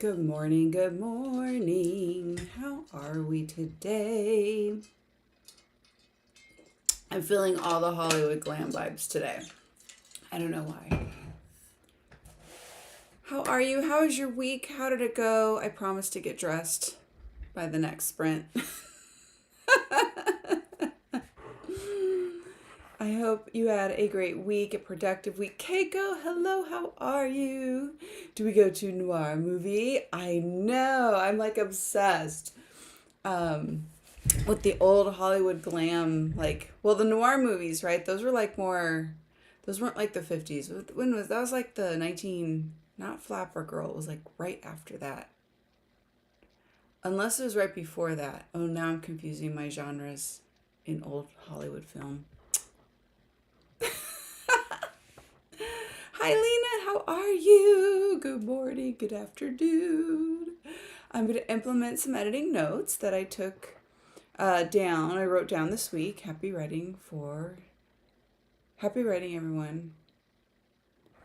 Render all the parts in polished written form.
Good morning, good morning. How are we today? I'm feeling all the Hollywood glam vibes today. I don't know why. How are you? How was your week? How did it go? I promise to get dressed by the next sprint. I hope you had a great week, a productive week. Keiko, hello, how are you? Do we go to noir movie? I know, I'm like obsessed with the old Hollywood glam, the noir movies, right? Those were like those weren't like the 50s. When was, that was like the not Flapper Girl, it was like right after that. Unless it was right before that. Oh, now I'm confusing my genres in old Hollywood film. Hi, Lena. How are you? Good morning. Good afternoon. I'm going to implement some editing notes that I took down. I wrote down this week. Happy writing, everyone.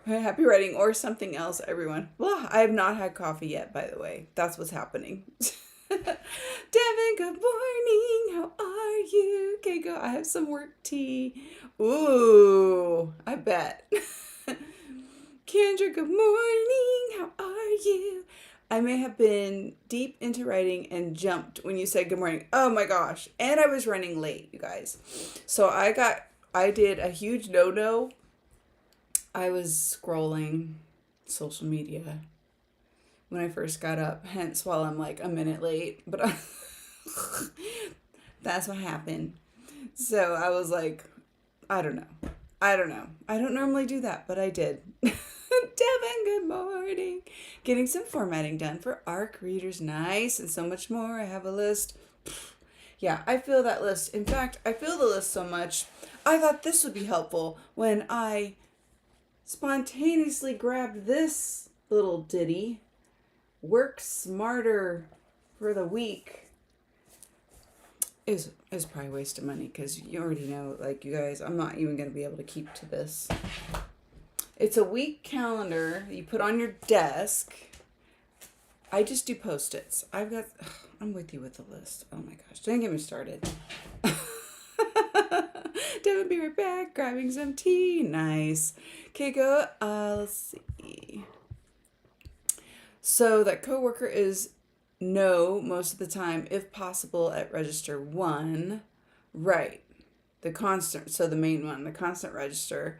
Happy writing or something else, everyone. Well, I have not had coffee yet, by the way. That's what's happening. Devin, good morning. How are you? Okay, go. I have some work tea. Ooh, I bet. Kendra, good morning. How are you? I may have been deep into writing and jumped when you said good morning. Oh my gosh. And I was running late, you guys. So I did a huge no-no. I was scrolling social media when I first got up, hence while I'm like a minute late, but that's what happened. So I was like, I don't know. I don't normally do that, but I did. Devin, good morning. Getting some formatting done for ARC readers. Nice. And so much more. I have a list. Yeah, I feel that list. In fact, I feel the list so much. I thought this would be helpful when I spontaneously grabbed this little ditty. Work smarter for the week. Is probably a waste of money because you already know, like, you guys, I'm not even going to be able to keep to this. It's a week calendar you put on your desk. I just do Post-its. I'm with you with the list. Oh my gosh, don't get me started. Devin, be right back, grabbing some tea. Nice. Okay, go. Let's see. So that coworker is no most of the time, if possible, at register 1. Right. The constant, so the main one, the constant register.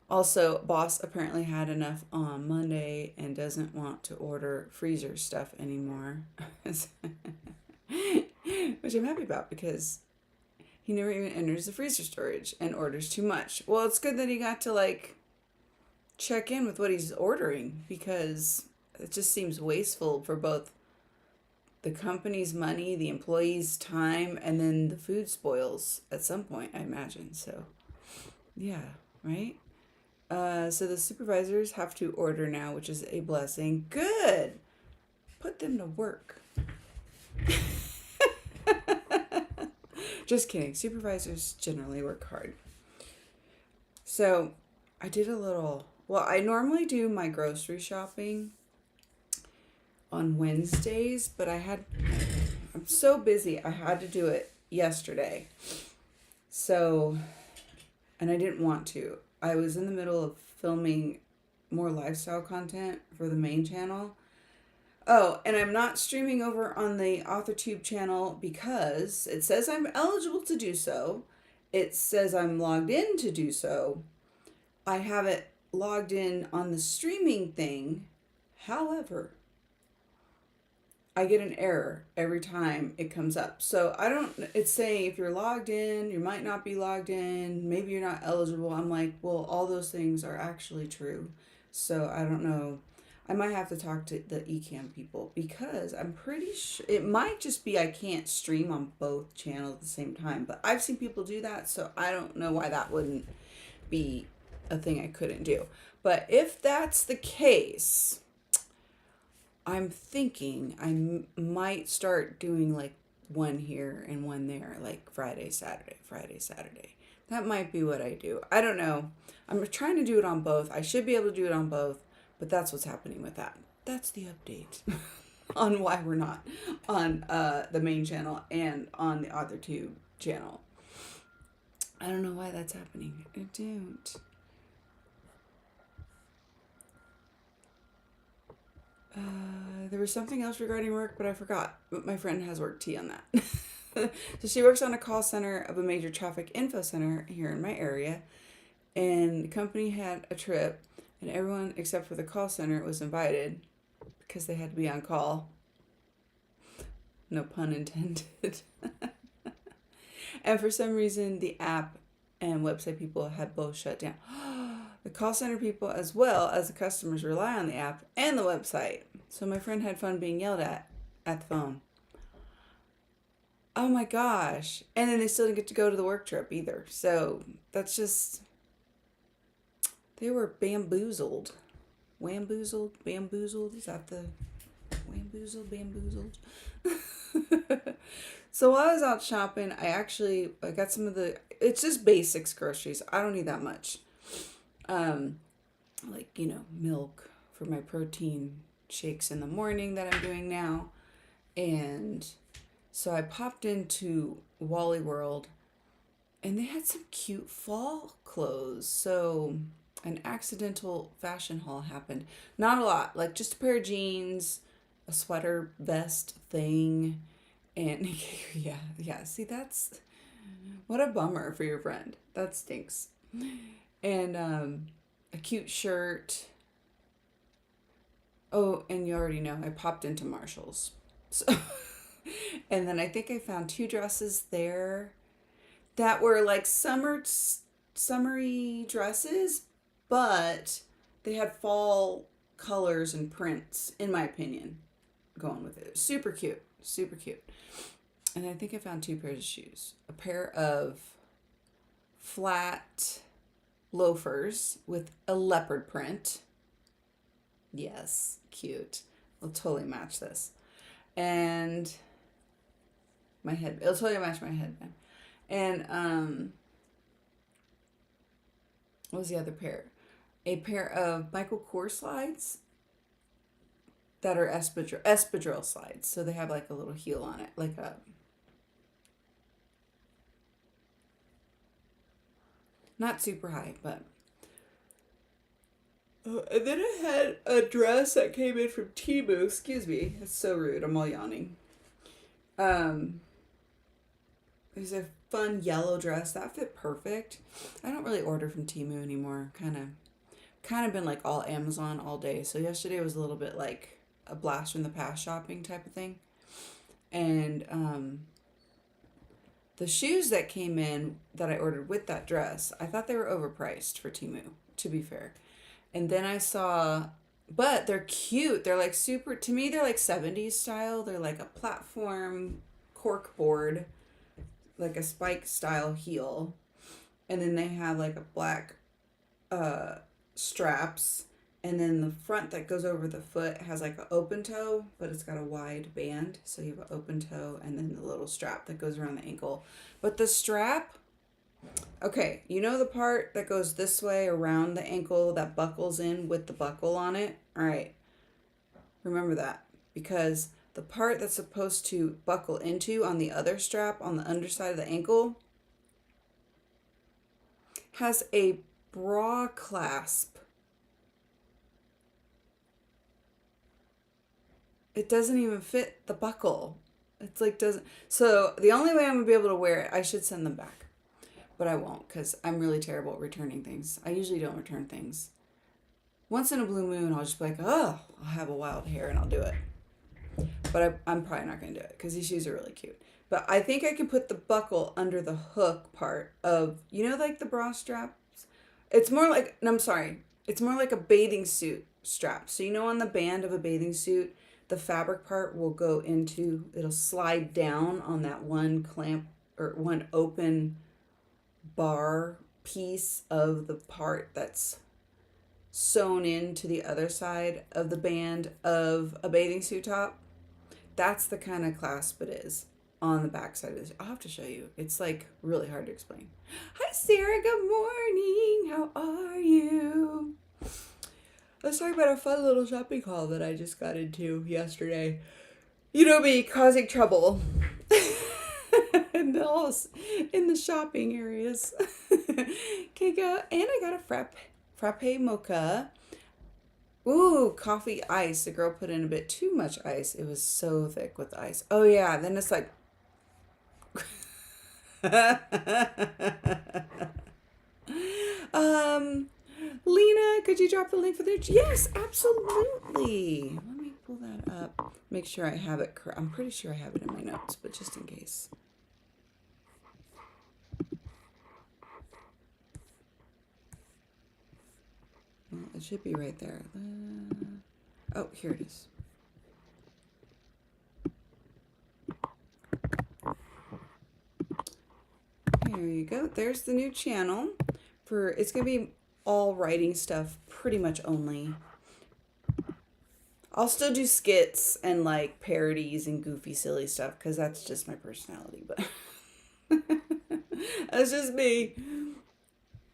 Also, boss apparently had enough on Monday and doesn't want to order freezer stuff anymore. Which I'm happy about because he never even enters the freezer storage and orders too much. Well, it's good that he got to check in with what he's ordering because it just seems wasteful for both the company's money, the employees' time, and then the food spoils at some point, I imagine. So, yeah, right? So the supervisors have to order now, which is a blessing. Good. Put them to work. Just kidding. Supervisors generally work hard. So I did I normally do my grocery shopping on Wednesdays, but I'm so busy. I had to do it yesterday. So, and I didn't want to. I was in the middle of filming more lifestyle content for the main channel. Oh, and I'm not streaming over on the Authortube channel because it says I'm eligible to do so. It says I'm logged in to do so. I have it logged in on the streaming thing. However, I get an error every time it comes up. So it's saying if you're logged in, you might not be logged in, maybe you're not eligible. I'm like, well, all those things are actually true. So I don't know. I might have to talk to the eCam people because I'm pretty sure it might just be I can't stream on both channels at the same time. But I've seen people do that, so I don't know why that wouldn't be a thing I couldn't do. But if that's the case, I'm thinking I might start doing one here and one there, like Friday, Saturday. That might be what I do. I don't know. I'm trying to do it on both. I should be able to do it on both, but that's what's happening with that. that's the update on why we're not on the main channel and on the Authortube channel. I don't know why that's happening. I don't. There was something else regarding work, but I forgot. But my friend has work tea on that. So she works on a call center of a major traffic info center here in my area. And the company had a trip, and everyone except for the call center was invited because they had to be on call. No pun intended. And for some reason, the app and website people had both shut down. The call center people, as well as the customers, rely on the app and the website. So my friend had fun being yelled at the phone. Oh my gosh. And then they still didn't get to go to the work trip either. So that's just... They were bamboozled. Wamboozled? Bamboozled? Is that the... Wamboozled? Bamboozled? So while I was out shopping, I got some of the... It's just basics groceries. I don't need that much. Like, milk for my protein shakes in the morning that I'm doing now. And so I popped into Wally World, and they had some cute fall clothes. So an accidental fashion haul happened. Not a lot, like just a pair of jeans, a sweater vest thing, and yeah, see, that's what a bummer for your friend. That stinks. And a cute shirt. Oh, and you already know I popped into Marshall's. So and then I think I found 2 dresses there that were like summery dresses, but they had fall colors and prints, in my opinion, going with it. Super cute. Super cute. And I think I found 2 pairs of shoes. A pair of flat loafers with a leopard print. Yes, cute. I'll totally match this. And my head, it'll totally match my headband. And what was the other pair? A pair of Michael Kors slides that are espadrille slides. So they have like a little heel on it, like a... Not super high, but... and then I had a dress that came in from Temu. Excuse me. It's so rude. I'm all yawning. It was a fun yellow dress. That fit perfect. I don't really order from Temu anymore. Kind of been like all Amazon all day. So yesterday was a little bit like a blast from the past shopping type of thing. And the shoes that came in that I ordered with that dress, I thought they were overpriced for Temu, to be fair. And then I saw, but they're cute. They're like super, to me, they're like 70s style. They're like a platform cork board, like a spike style heel. And then they have like a black straps. And then the front that goes over the foot has like an open toe, but it's got a wide band. So you have an open toe and then the little strap that goes around the ankle. But the strap... Okay, you know the part that goes this way around the ankle that buckles in with the buckle on it? All right, remember that. Because the part that's supposed to buckle into on the other strap on the underside of the ankle has a bra clasp. It doesn't even fit the buckle. It's like doesn't... So the only way I'm going to be able to wear it, I should send them back. But I won't, because I'm really terrible at returning things. I usually don't return things. Once in a blue moon, I'll just be like, oh, I'll have a wild hair and I'll do it. But I'm probably not going to do it, because these shoes are really cute. But I think I can put the buckle under the hook part of, like the bra straps? It's more like, no, I'm sorry. It's more like a bathing suit strap. So on the band of a bathing suit, the fabric part will go into, it'll slide down on that one clamp or one open bar piece of the part that's sewn into the other side of the band of a bathing suit top. That's the kind of clasp it is on the back side of this. I'll have to show you. It's like really hard to explain. Hi Sarah, good morning. How are you? Let's talk about a fun little shopping haul that I just got into yesterday. You know me, causing trouble in the shopping areas. Keiko, and I got a frappe mocha. Ooh, coffee ice. The girl put in a bit too much ice. It was so thick with ice. Oh yeah, then it's like um Lena, could you drop the link for the yes, absolutely. Let me pull that up. Make sure I have it correct. I'm pretty sure I have it in my notes, but just in case. Well, it should be right there. Oh, here it is. There you go. There's the new channel. It's going to be all writing stuff pretty much only. I'll still do skits and like parodies and goofy silly stuff because that's just my personality, but that's just me.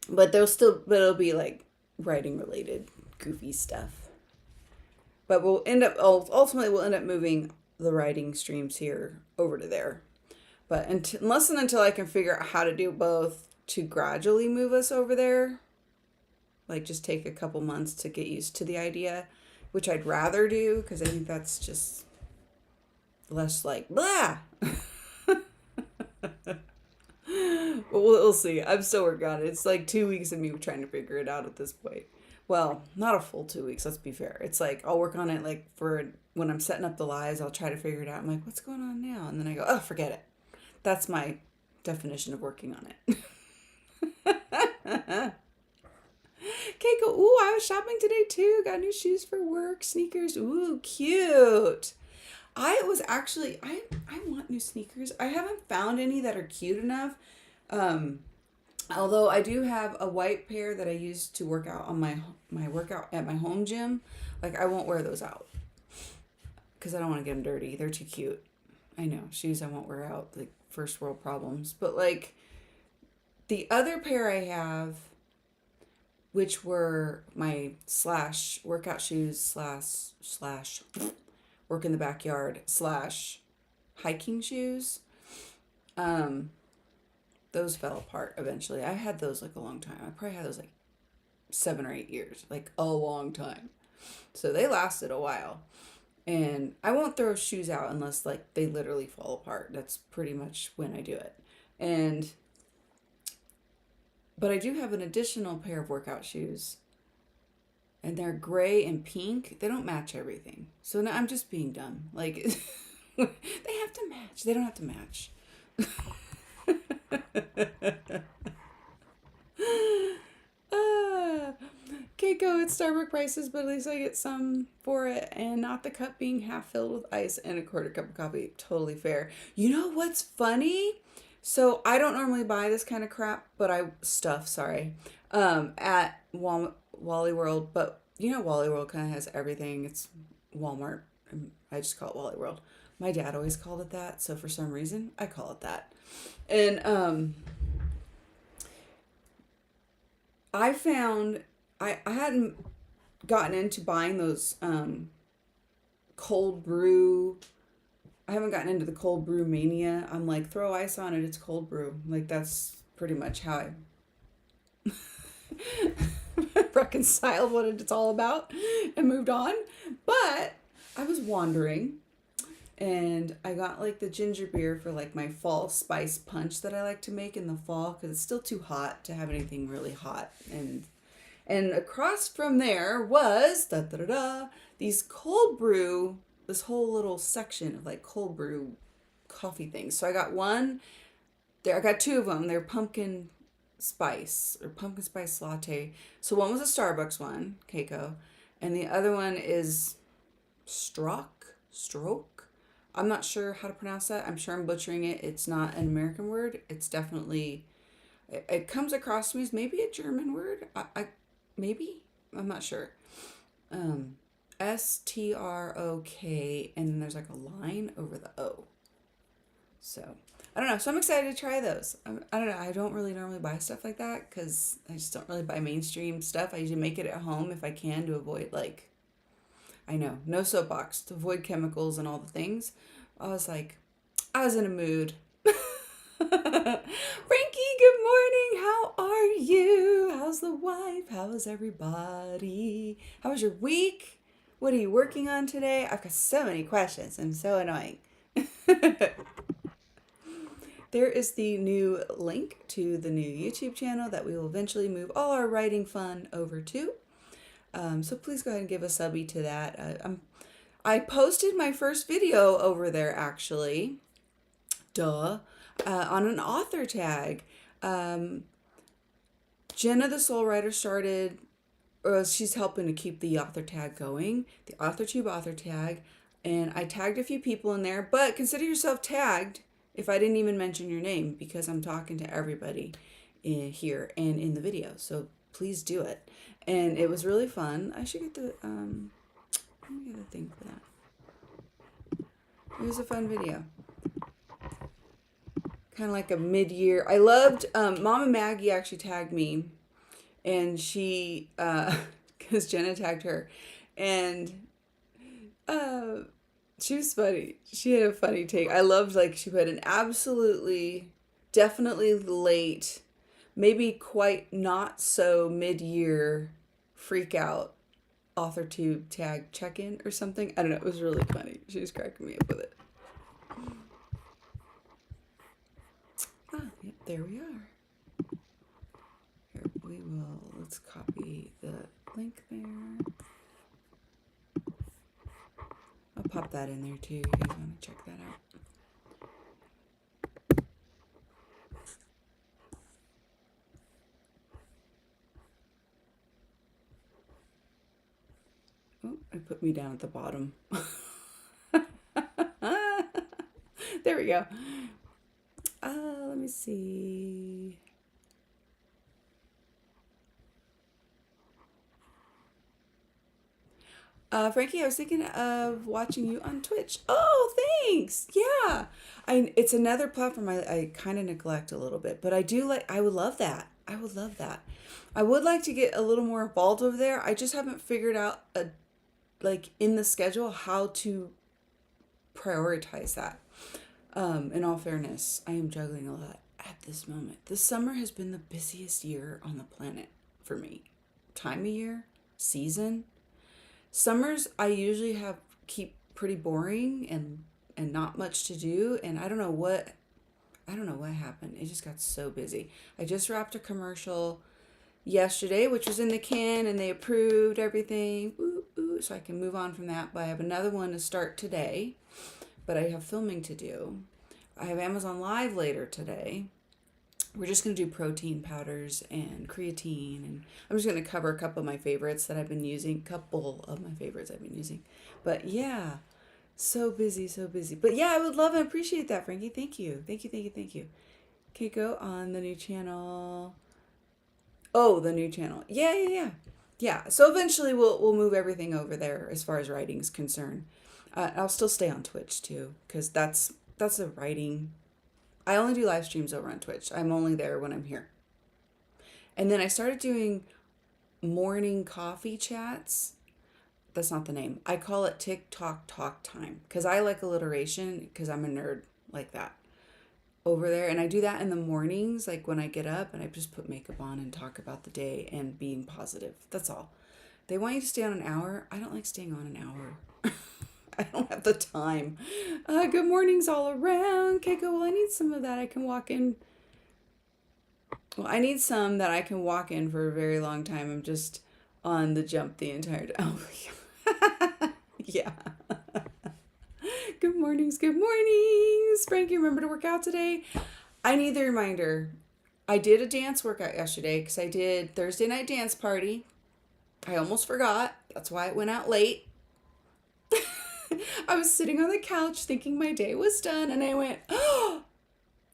But it'll be like writing related goofy stuff. But ultimately we'll end up moving the writing streams here over to there. But unless and until I can figure out how to do both to gradually move us over there, like just take a couple months to get used to the idea, which I'd rather do because I think that's just less like blah. But we'll see. I'm still working on it. It's like 2 weeks of me trying to figure it out at this point. Well, not a full 2 weeks, let's be fair. It's like I'll work on it like for when I'm setting up the lives, I'll try to figure it out. I'm like, what's going on now? And then I go, oh, forget it. That's my definition of working on it. Keiko, ooh, I was shopping today too. Got new shoes for work, sneakers. Ooh, cute. I want new sneakers. I haven't found any that are cute enough. Although I do have a white pair that I use to work out on my workout at my home gym. Like I won't wear those out because I don't want to get them dirty. They're too cute. I know, shoes I won't wear out, like first world problems. But like the other pair I have, which were my / workout shoes / work in the backyard / hiking shoes. Those fell apart eventually. I had those like a long time. I probably had those like 7 or 8 years, like a long time. So they lasted a while. And I won't throw shoes out unless like they literally fall apart. That's pretty much when I do it. But I do have an additional pair of workout shoes. And they're gray and pink. They don't match everything. So now I'm just being dumb. Like, they have to match. They don't have to match. Keiko, it's Starbucks prices, but at least I get some for it. And not the cup being half filled with ice and a quarter cup of coffee. Totally fair. You know what's funny? So I don't normally buy this kind of crap, but at Wally World. But you know, Wally World kind of has everything. It's Walmart. I just call it Wally World. My dad always called it that, so for some reason I call it that. And I found I hadn't gotten into buying those cold brew. I haven't gotten into the cold brew mania. I'm like, throw ice on it, it's cold brew. Like that's pretty much how I reconciled what it's all about and moved on. But I was wandering and I got like the ginger beer for like my fall spice punch that I like to make in the fall because it's still too hot to have anything really hot. And across from there was these cold brew, this whole little section of like cold brew coffee things. So I got one there. I got 2 of them. They're pumpkin spice latte. So one was a Starbucks one, Keiko, and the other one is stroke. I'm not sure how to pronounce that. I'm sure I'm butchering it. It's not an American word. It's definitely, it comes across to me as maybe a German word. I'm not sure. STROK, and then there's like a line over the O. So I don't know. So I'm excited to try those. I don't know. I don't really normally buy stuff like that because I just don't really buy mainstream stuff. I usually make it at home if I can to avoid like, I know, no soapbox, to avoid chemicals and all the things. I was like, I was in a mood. Frankie, good morning. How are you? How's the wife? How's everybody? How was your week? What are you working on today? I've got so many questions. I'm so annoying. There is the new link to the new YouTube channel that we will eventually move all our writing fun over to. So please go ahead and give a subby to that. I posted my first video over there actually. Duh. On an author tag. Jenna the Soul Writer started, or she's helping to keep the author tag going, the Authortube author tag, and I tagged a few people in there, but consider yourself tagged if I didn't even mention your name because I'm talking to everybody in here and in the video, so please do it. And it was really fun. I should get the, let me get the thing for that. It was a fun video. Kind of like a mid-year. I loved, Mama Maggie actually tagged me, and she, because Jenna tagged her, and she was funny. She had a funny take. I loved, like, she put an absolutely, definitely late, maybe quite not so mid-year freak out Authortube tag check-in or something. I don't know. It was really funny. She was cracking me up with it. Ah, yep, there we are. Here, we will, let's copy the link there. I'll pop that in there too, you guys want to check that out. Oh, it put me down at the bottom. There we go. Let me see. Frankie, I was thinking of watching you on Twitch. Oh, thanks. Yeah. It's another platform I kind of neglect a little bit, but I would love that. I would love that. I would like to get a little more involved over there. I just haven't figured out, like, in the schedule how to prioritize that. In all fairness, I am juggling a lot at this moment. This summer has been the busiest year on the planet for me. Time of year, season. Summers I usually keep pretty boring and not much to do, and I don't know what happened. It just got so busy. I just wrapped a commercial yesterday, which was in the can, and they approved everything. So I can move on from that. But I have another one to start today, but I have filming to do. I have Amazon Live later today. We're just going to do protein powders and creatine, and I'm just going to cover a couple of my favorites that I've been using. But yeah, so busy. But yeah, I would love and appreciate that, Frankie. Thank you. Okay, go on the new channel. Oh, the new channel. Yeah. So eventually we'll move everything over there as far as writing is concerned. I'll still stay on Twitch too, because that's a writing. I only do live streams over on Twitch. I'm only there when I'm here. And then I started doing morning coffee chats. That's not the name. I call it TikTok talk time because I like alliteration because I'm a nerd like that over there. And I do that in the mornings, like when I get up and I just put makeup on and talk about the day and being positive. That's all. They want you to stay on an hour. I don't like staying on an hour. I don't have the time. Good mornings all around. Keiko, well, I need some of that. I can walk in. Well, I need some that I can walk in for a very long time. I'm just on the jump the entire day. Oh, yeah. Good mornings. Frankie, remember to work out today? I need the reminder. I did a dance workout yesterday because I did Thursday night dance party. I almost forgot. That's why it went out late. I was sitting on the couch thinking my day was done, and I went, oh,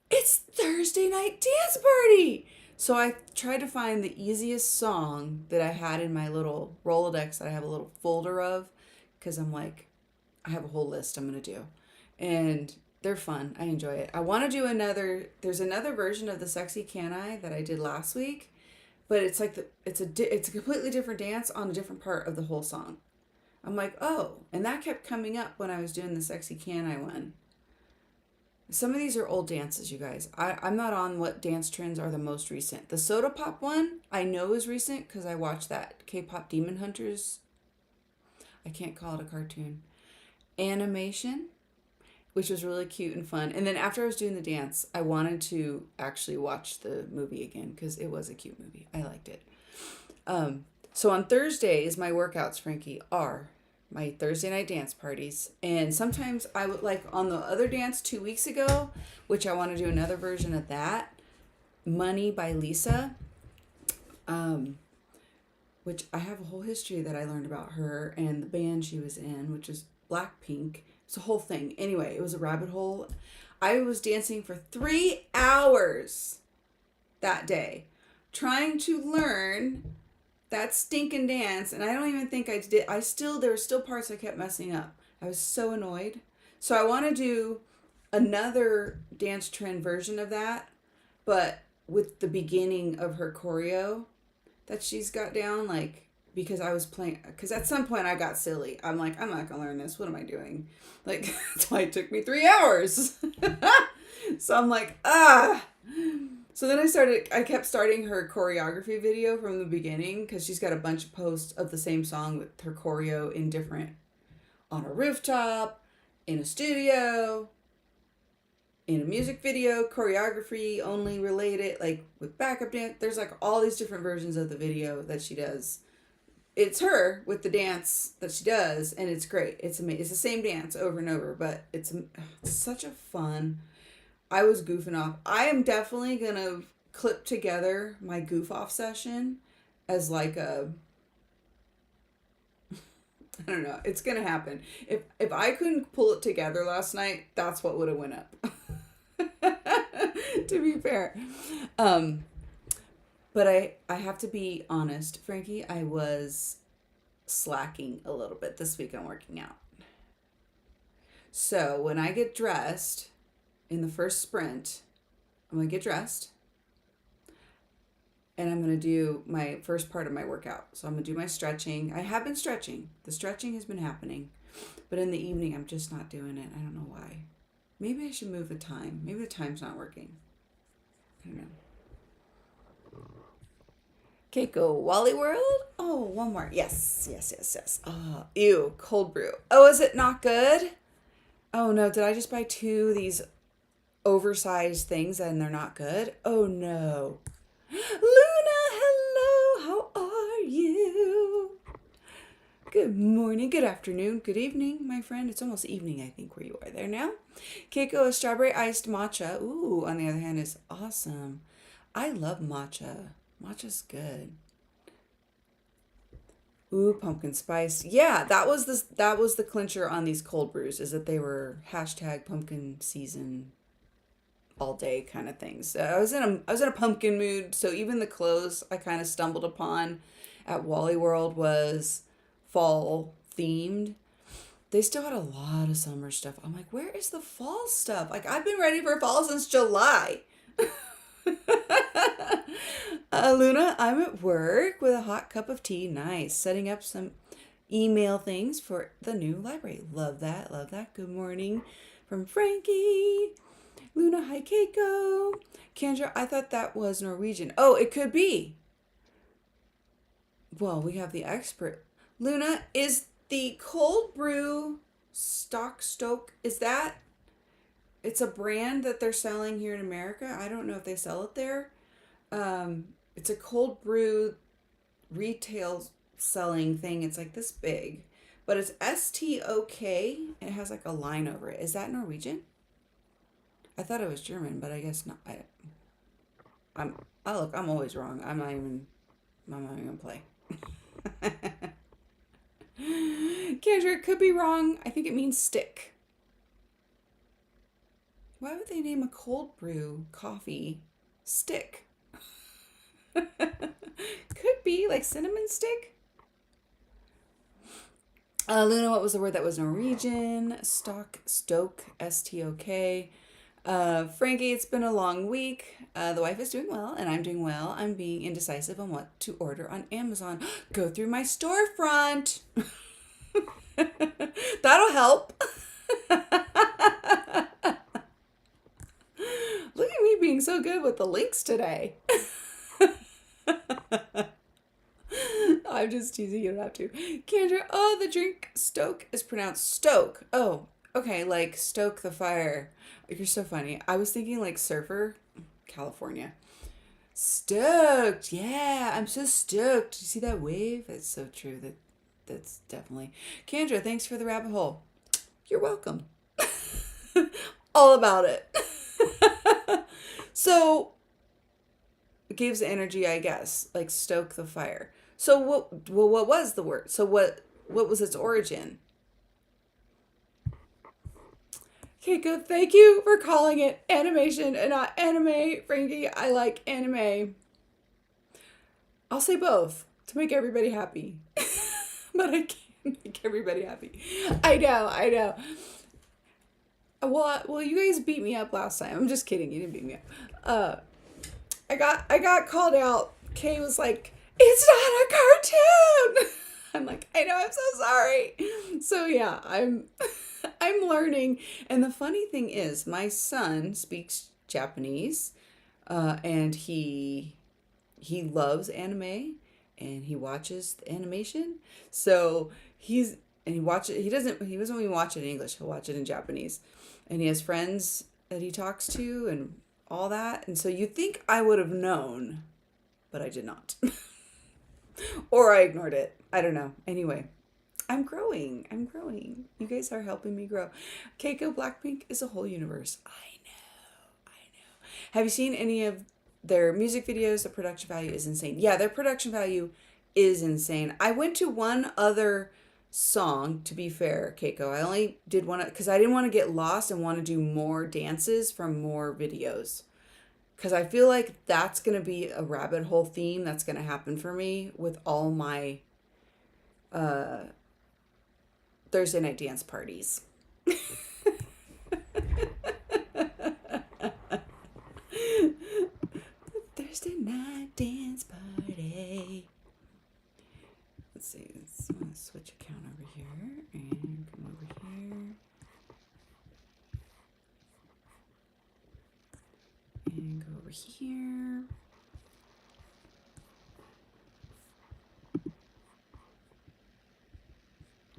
it's Thursday night dance party. So I tried to find the easiest song that I had in my little Rolodex that I have a little folder of, because I'm like, I have a whole list I'm going to do. And They're fun. I enjoy it. I want to do another. There's another version of the Sexy Can I that I did last week, but it's like it's a completely different dance on a different part of the whole song. I'm like, oh, and that kept coming up when I was doing the Sexy Can I one. Some of these are old dances, you guys. I'm not on what dance trends are the most recent. The Soda Pop one I know is recent because I watched that K-pop Demon Hunters. I can't call it a cartoon. Animation, which was really cute and fun. And then after I was doing the dance, I wanted to actually watch the movie again because it was a cute movie. I liked it. So on Thursdays, my workouts, Frankie, are my Thursday night dance parties. And sometimes I would, like on the other dance 2 weeks ago, which I want to do another version of that, Money by Lisa, which I have a whole history that I learned about her and the band she was in, which is Blackpink. It's a whole thing. Anyway, it was a rabbit hole. I was dancing for 3 hours that day, trying to learn that stinking dance, and I don't even think I did. There were still parts I kept messing up. I was so annoyed. So I want to do another dance trend version of that, but with the beginning of her choreo that she's got down, like, because I was playing, because at some point I got silly. I'm like, I'm not gonna learn this. What am I doing? Like, that's why it took me 3 hours. So I'm like, So then I kept starting her choreography video from the beginning because she's got a bunch of posts of the same song with her choreo in different, on a rooftop, in a studio, in a music video, choreography only related, like with backup dance. There's like all these different versions of the video that she does. It's her with the dance that she does, and it's great. It's amazing. It's the same dance over and over, but it's such a fun. I was goofing off. I am definitely going to clip together my goof off session as like a, I don't know. It's going to happen. If I couldn't pull it together last night, that's what would have went up. To be fair. But I have to be honest, Frankie, I was slacking a little bit this week on working out. So when I get dressed, in the first sprint, I'm going to get dressed and I'm going to do my first part of my workout. So I'm going to do my stretching. I have been stretching. The stretching has been happening, but in the evening, I'm just not doing it. I don't know why. Maybe I should move the time. Maybe the time's not working. I don't know. Keiko, Wally World? Oh, one more. Yes. Oh, ew, cold brew. Oh, is it not good? Oh no, did I just buy 2 of these oversized things and they're not good? Oh no. Luna, hello, how are you? Good morning, good afternoon, good evening, my friend. It's almost evening, I think, where you are there now. Keiko, a strawberry iced matcha. Ooh, on the other hand, is awesome. I love matcha. Matcha's good. Ooh, pumpkin spice. Yeah, that was the clincher on these cold brews, is that they were #pumpkin season all day kind of things. So I was in a pumpkin mood, so even the clothes I kind of stumbled upon at Wally World was fall themed. They still had a lot of summer stuff. I'm like, where is the fall stuff? Like, I've been ready for fall since July. Luna, I'm at work with a hot cup of tea. Nice. Setting up some email things for the new library. Love that. Love that. Good morning from Frankie. Luna, hi Keiko. Kendra, I thought that was Norwegian. Oh, it could be. Well, we have the expert. Luna, is the cold brew Stoke, is that, it's a brand that they're selling here in America? I don't know if they sell it there. It's a cold brew retail selling thing. It's like this big, but it's STOK. It has like a line over it. Is that Norwegian? I thought it was German, but I guess not. I'm always wrong. I'm not even gonna play. Kendra, could be wrong. I think it means stick. Why would they name a cold brew coffee stick? Could be like cinnamon stick. Luna, what was the word that was Norwegian? Stoke, S-T-O-K. Frankie, it's been a long week. The wife is doing well, and I'm doing well. I'm being indecisive on what to order on Amazon. Go through my storefront. That'll help. Look at me being so good with the links today. I'm just teasing, you don't have to. Kendra, oh, the drink Stoke is pronounced Stoke. Oh, okay, like stoke the fire. You're so funny. I was thinking like surfer, California. Stoked. Yeah, I'm so stoked. You see that wave? That's so true. That's definitely. Kendra, thanks for the rabbit hole. You're welcome. All about it. So it gives energy, I guess, like stoke the fire. So what was the word? So what was its origin? Keiko, thank you for calling it animation and not anime. Frankie, I like anime. I'll say both to make everybody happy. But I can't make everybody happy. I know. Well, you guys beat me up last time. I'm just kidding. You didn't beat me up. I got called out. Kay was like, "It's not a cartoon." I'm like, I know. I'm so sorry. So yeah, I'm learning. And the funny thing is, my son speaks Japanese, and he loves anime, and he watches the animation. So he doesn't even watch it in English. He'll watch it in Japanese. And he has friends that he talks to and all that. And so you'd think I would have known, but I did not. Or I ignored it. I don't know. Anyway, I'm growing. You guys are helping me grow. Keiko, Blackpink is a whole universe. I know. Have you seen any of their music videos? The production value is insane. Yeah, their production value is insane. I went to one other song, to be fair, Keiko. I only did one because I didn't want to get lost and want to do more dances from more videos. Because I feel like that's going to be a rabbit hole theme that's going to happen for me with all my Thursday night dance parties. Thursday night dance party. Let's see. I'm going to switch account over here and come over here. And go over here.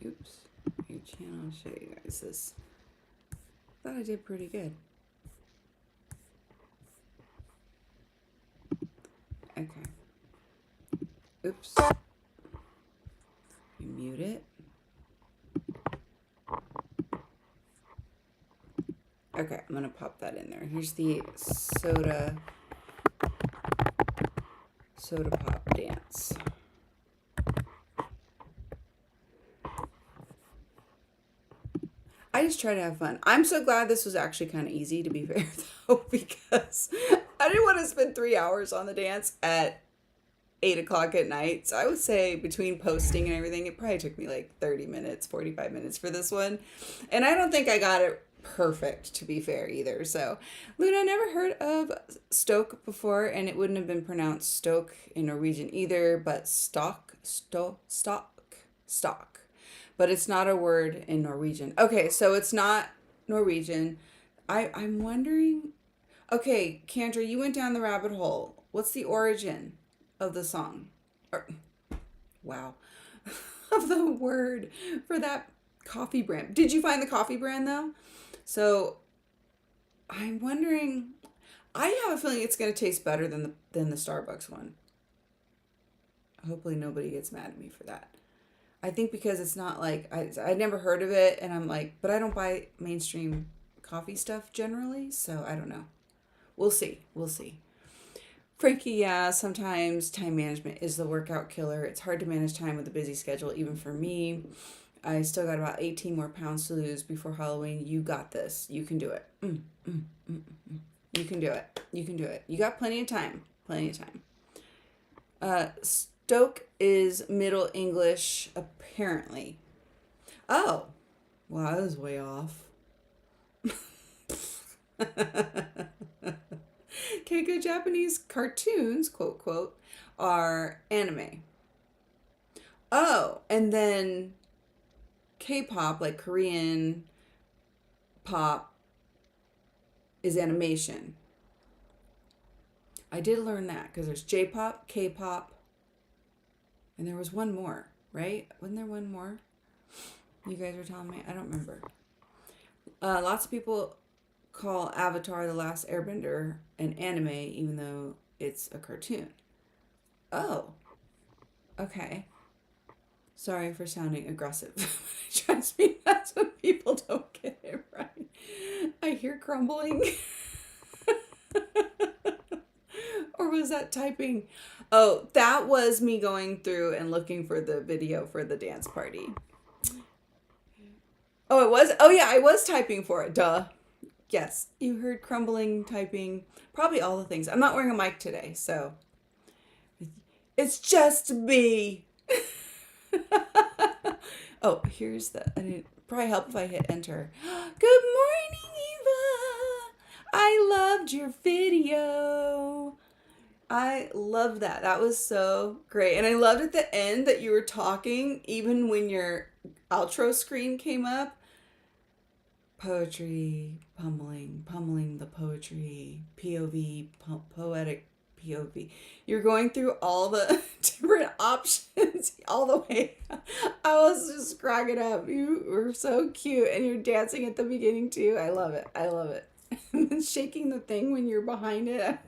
Oops. New channel. I'll show you guys this. Thought I did pretty good. Okay. Oops. You mute it. Okay, I'm gonna pop that in there. Here's the soda pop dance. I just try to have fun. I'm so glad this was actually kind of easy, to be fair, though, because I didn't want to spend 3 hours on the dance at 8 o'clock at night. So I would say between posting and everything, it probably took me like 30 minutes, 45 minutes for this one. And I don't think I got it perfect, to be fair, either. So Luna, never heard of Stoke before, and it wouldn't have been pronounced Stoke in Norwegian either, but stock. But it's not a word in Norwegian. Okay, so it's not Norwegian. I'm wondering. Okay, Kendra, you went down the rabbit hole. What's the origin of the song? Wow. Of the word for that coffee brand. Did you find the coffee brand though? So I'm wondering. I have a feeling it's going to taste better than the Starbucks one. Hopefully nobody gets mad at me for that. I think because it's not like, I never heard of it, and I'm like, but I don't buy mainstream coffee stuff generally, so I don't know. We'll see. Frankie, yeah, sometimes time management is the workout killer. It's hard to manage time with a busy schedule, even for me. I still got about 18 more pounds to lose before Halloween. You got this. You can do it. You can do it. You got plenty of time. Stoke is Middle English, apparently. Oh, well, I was way off. Keiko Japanese cartoons, quote, quote, are anime. Oh, and then K-pop, like Korean pop, is animation. I did learn that because there's J-pop, K-pop, and there was one more, right? Wasn't there one more? You guys were telling me? I don't remember. Lots of people call Avatar: The Last Airbender an anime, even though it's a cartoon. Oh, okay. Sorry for sounding aggressive. Trust me, that's when people don't get it right. I hear crumbling. Or was that typing? Oh, that was me going through and looking for the video for the dance party. Oh, it was? Oh, yeah, I was typing for it. Duh. Yes, you heard crumbling, typing, probably all the things. I'm not wearing a mic today, so it's just me. Oh, here's the. Probably help if I hit enter. Good morning, Eva. I loved your video. I loved that. That was so great. And I loved at the end that you were talking, even when your outro screen came up. Poetry, pummeling the poetry, POV, poetic POV. You're going through all the different options all the way. I was just cracking up. You were so cute, and you're dancing at the beginning too. I love it. I love it. And then shaking the thing when you're behind it.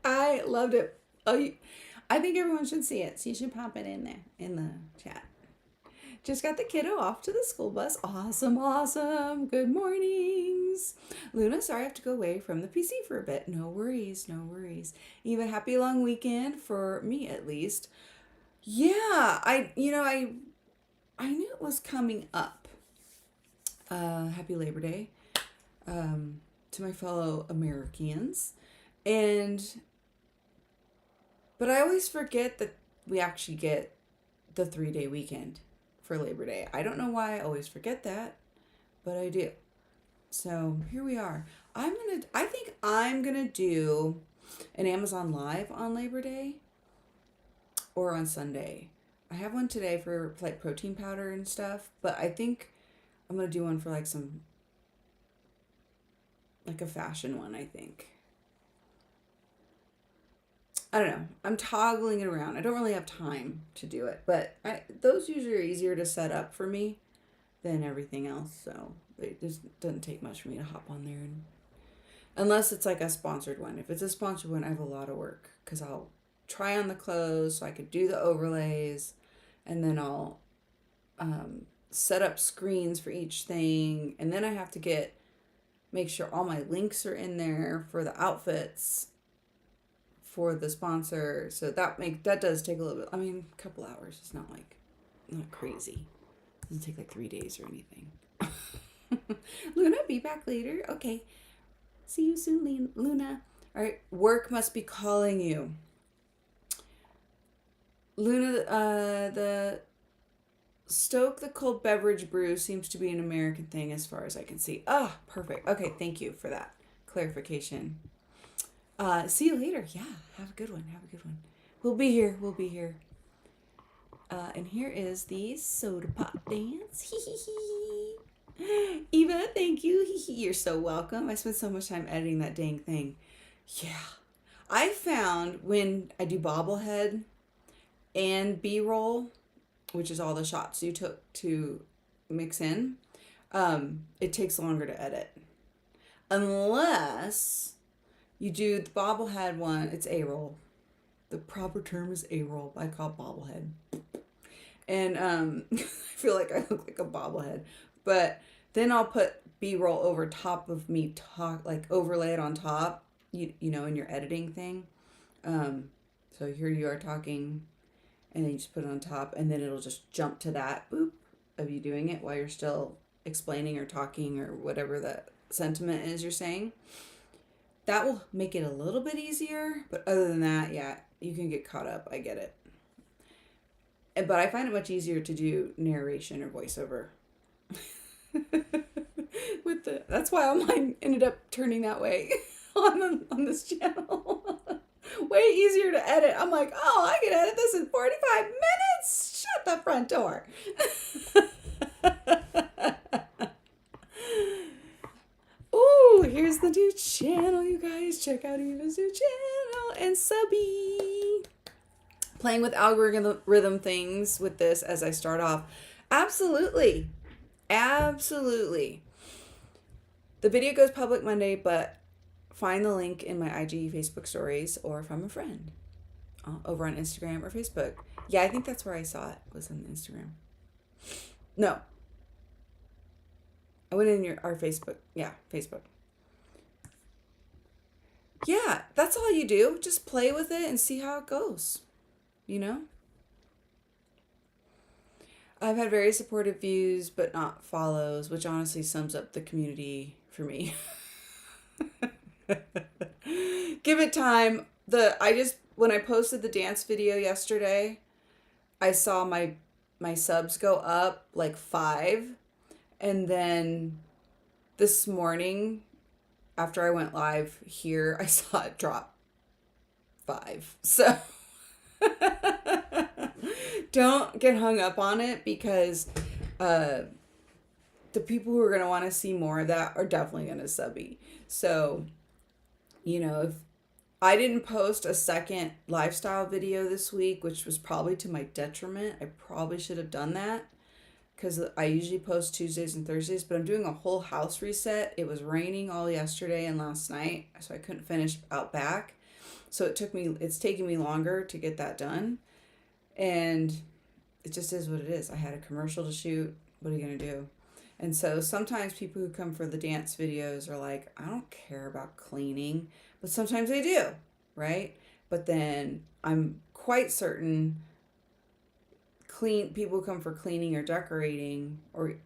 I loved it. Oh, I think everyone should see it. So you should pop it in there in the chat. Just got the kiddo off to the school bus. Awesome, awesome. Good mornings. Luna, sorry I have to go away from the PC for a bit. No worries, no worries. Eva, happy long weekend for me at least. Yeah, I knew it was coming up. Happy Labor Day to my fellow Americans. But I always forget that we actually get the 3-day weekend for Labor Day. I don't know why I always forget that, but I do. So here we are. I think I'm gonna do an Amazon Live on Labor Day or on Sunday. I have one today for like protein powder and stuff, but I think I'm gonna do one for like a fashion one, I think. I don't know. I'm toggling it around. I don't really have time to do it, but those usually are easier to set up for me than everything else. So it just doesn't take much for me to hop on there, unless it's like a sponsored one. If it's a sponsored one, I have a lot of work because I'll try on the clothes so I could do the overlays, and then I'll set up screens for each thing, and then I have to make sure all my links are in there for the outfits for the sponsor. So that does take a little bit. I mean, a couple hours. It's not crazy. It doesn't take like 3 days or anything. Luna, be back later. Okay. See you soon, Luna. All right. Work must be calling you. Luna, the stoke the cold beverage brew seems to be an American thing as far as I can see. Ah, perfect. Okay. Thank you for that clarification. See you later. Yeah, have a good one. Have a good one. We'll be here. And here is the soda pop dance. Eva, thank you. You're so welcome. I spent so much time editing that dang thing. Yeah. I found when I do bobblehead and B-roll, which is all the shots you took to mix in, it takes longer to edit. Unless you do the bobblehead one, it's A-roll. The proper term is A-roll. I call it bobblehead. And I feel like I look like a bobblehead. But then I'll put B-roll over top of me, overlay it on top, you know, in your editing thing. So here you are talking, and then you just put it on top, and then it'll just jump to that, boop, of you doing it while you're still explaining or talking or whatever the sentiment is you're saying. That will make it a little bit easier, but other than that, yeah, you can get caught up. I get it. But I find it much easier to do narration or voiceover. That's why mine ended up turning that way on this channel. Way easier to edit. I'm like, oh, I can edit this in 45 minutes. Shut the front door. Ooh, here's the new channel, you guys. Check out Eva's new channel and subby. Playing with algorithm things with this as I start off. Absolutely. Absolutely. The video goes public Monday, but find the link in my IG Facebook stories or from a friend over on Instagram or Facebook. Yeah, I think that's where I saw it, was on Instagram. No. I went in our Facebook. Yeah, Facebook. Yeah, that's all you do. Just play with it and see how it goes. You know? I've had very supportive views, but not follows, which honestly sums up the community for me. Give it time. When I posted the dance video yesterday, I saw my subs go up like 5, and then this morning after I went live here, I saw it drop 5. So don't get hung up on it, because the people who are going to want to see more of that are definitely going to subby. So, if I didn't post a second lifestyle video this week, which was probably to my detriment, I probably should have done that, because I usually post Tuesdays and Thursdays, but I'm doing a whole house reset. It was raining all yesterday and last night, so I couldn't finish out back. So it's taking me longer to get that done. And it just is what it is. I had a commercial to shoot. What are you going to do? And so sometimes people who come for the dance videos are like, I don't care about cleaning. But sometimes they do, right? But then I'm quite certain people who come for cleaning or decorating,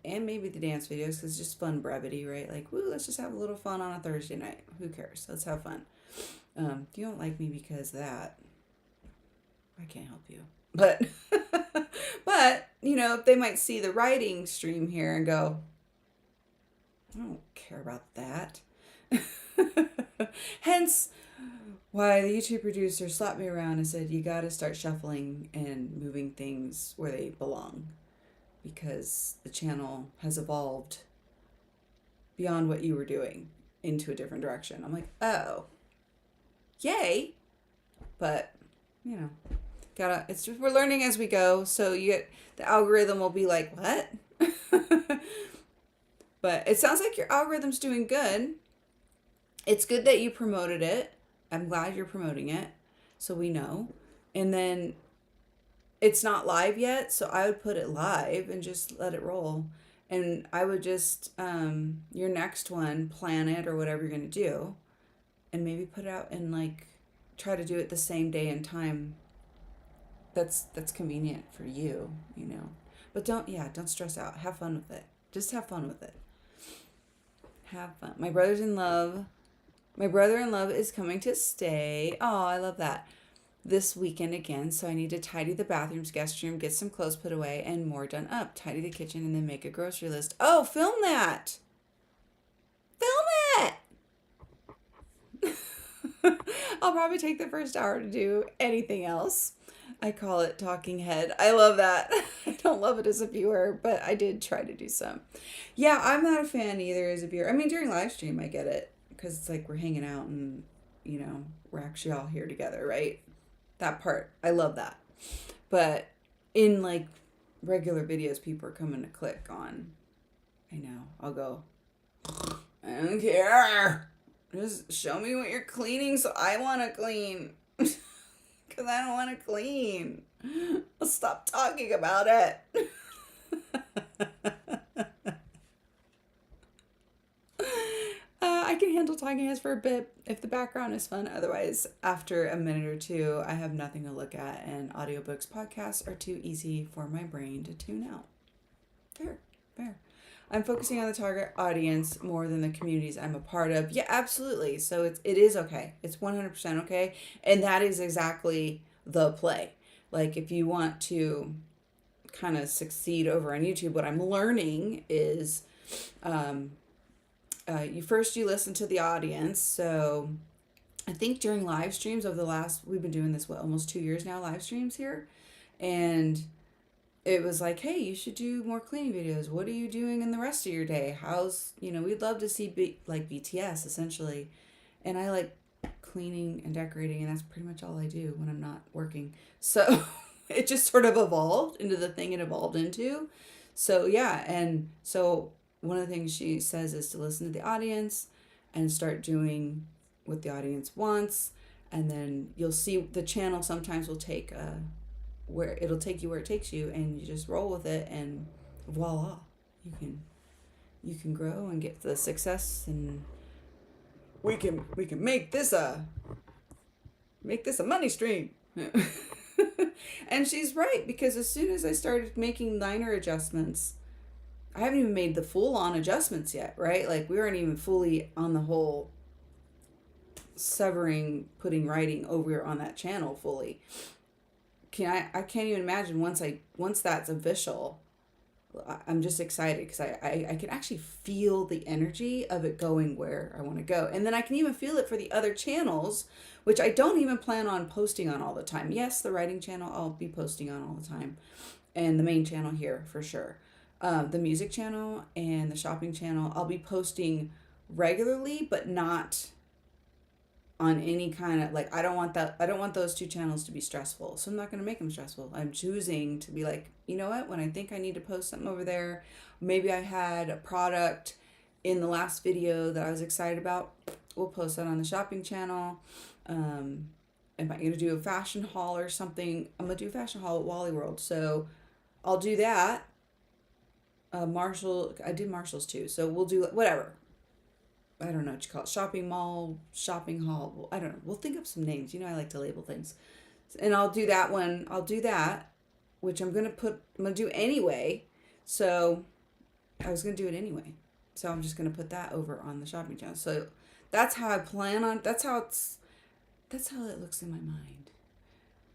and maybe the dance videos, because it's just fun brevity, right? Like, woo, let's just have a little fun on a Thursday night. Who cares? Let's have fun. If you don't like me because of that, I can't help you. But, they might see the writing stream here and go, I don't care about that. Hence why the YouTube producer slapped me around and said, you got to start shuffling and moving things where they belong, because the channel has evolved beyond what you were doing into a different direction. I'm like, oh, yay. But, we're learning as we go. So the algorithm will be like, what? But it sounds like your algorithm's doing good. It's good that you promoted it. I'm glad you're promoting it, so we know. And then it's not live yet, so I would put it live and just let it roll. And I would just, your next one, plan it or whatever you're going to do, and maybe put it out and try to do it the same day and time that's convenient for you, But don't stress out. Have fun with it. Just have fun with it. Have fun. My brother-in-law is coming to stay. Oh, I love that. This weekend again, so I need to tidy the bathrooms, guest room, get some clothes put away, and more done up. Tidy the kitchen, and then make a grocery list. Oh, film that! Film it! I'll probably take the first hour to do anything else. I call it talking head. I love that. I don't love it as a viewer, but I did try to do some. Yeah, I'm not a fan either as a viewer. I mean, during live stream, I get it, because it's like we're hanging out and, we're actually all here together, right? That part, I love that. But in regular videos, people are coming to click on. I know, I'll go, I don't care. Just show me what you're cleaning so I want to clean. Because I don't want to clean. I'll stop talking about it. I can handle talking heads for a bit if the background is fun. Otherwise, after a minute or two, I have nothing to look at, and audiobooks, podcasts are too easy for my brain to tune out. Fair. I'm focusing on the target audience more than the communities I'm a part of. Yeah, absolutely. So it is okay. It's 100% okay. And that is exactly the play. If you want to kind of succeed over on YouTube, what I'm learning is you listen to the audience. So I think during live streams over we've been doing this, almost 2 years now, live streams here. And it was like, hey, you should do more cleaning videos. What are you doing in the rest of your day? We'd love to see like BTS essentially. And I like cleaning and decorating, and that's pretty much all I do when I'm not working. So it just sort of evolved into the thing it evolved into. So yeah, and so one of the things she says is to listen to the audience and start doing what the audience wants, and then you'll see the channel sometimes will take where it'll take you where it takes you, and you just roll with it, and voila, you can grow and get the success, and we can make this a money stream. And she's right, because as soon as I started making liner adjustments, I haven't even made the full on adjustments yet, right? Like we weren't even fully on the whole putting writing over on that channel fully. I can't even imagine once that's official. I'm just excited because I can actually feel the energy of it going where I want to go. And then I can even feel it for the other channels, which I don't even plan on posting on all the time. Yes, the writing channel I'll be posting on all the time, and the main channel here for sure. The music channel and the shopping channel I'll be posting regularly, but not on any kind of, like, I don't want those two channels to be stressful, so I'm not going to make them stressful. I'm choosing to be like, you know what, when I think I need to post something over there, maybe I had a product in the last video that I was excited about, we'll post that on the shopping channel. Am I going to do a fashion haul or something? I'm going to do a fashion haul at Wally World, so I'll do that. I did Marshall's too, so we'll do whatever. I don't know what you call it. Shopping mall, shopping hall. I don't know. We'll think of some names. You know, I like to label things. And I'll do that one. I'll do that, which I'm going to do anyway. So I was going to do it anyway. So I'm just going to put that over on the shopping channel. So that's how I plan on, that's how it looks in my mind.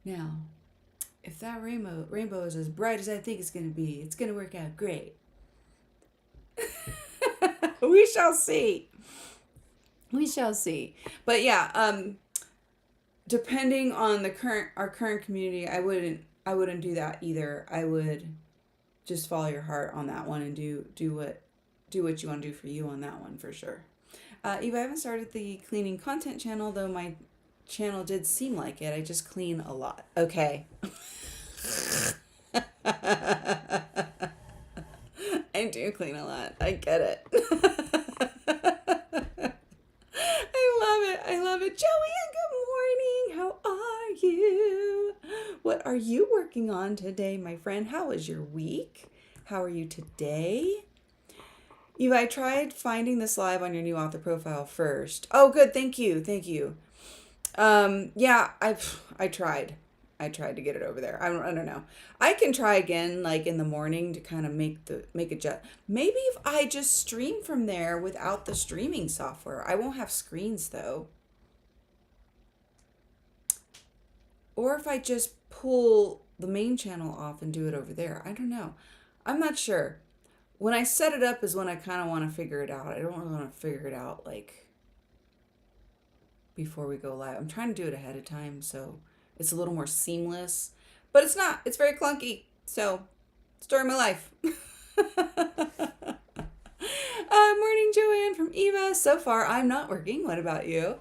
Now, if that rainbow is as bright as I think it's going to be, it's going to work out great. We shall see. We shall see. But yeah, depending on our current community, I wouldn't do that either. I would just follow your heart on that one and do what you want to do for you on that one for sure. Eva, I haven't started the cleaning content channel, though my channel did seem like it. I just clean a lot. Okay. I do clean a lot. I get it. I love it. Joanne, good morning. How are you? What are you working on today, my friend? How was your week? How are you today? Eva, I tried finding this live on your new author profile first. Oh, good. Thank you. Yeah, I tried. I tried to get it over there. I don't know. I can try again, like in the morning, to kind of make it. Maybe if I just stream from there without the streaming software. I won't have screens though. Or if I just pull the main channel off and do it over there. I don't know. I'm not sure. When I set it up is when I kind of want to figure it out. I don't really want to figure it out like before we go live. I'm trying to do it ahead of time, so it's a little more seamless, but it's not. It's very clunky. So, story of my life. Morning, Joanne from Eva. So far, I'm not working. What about you?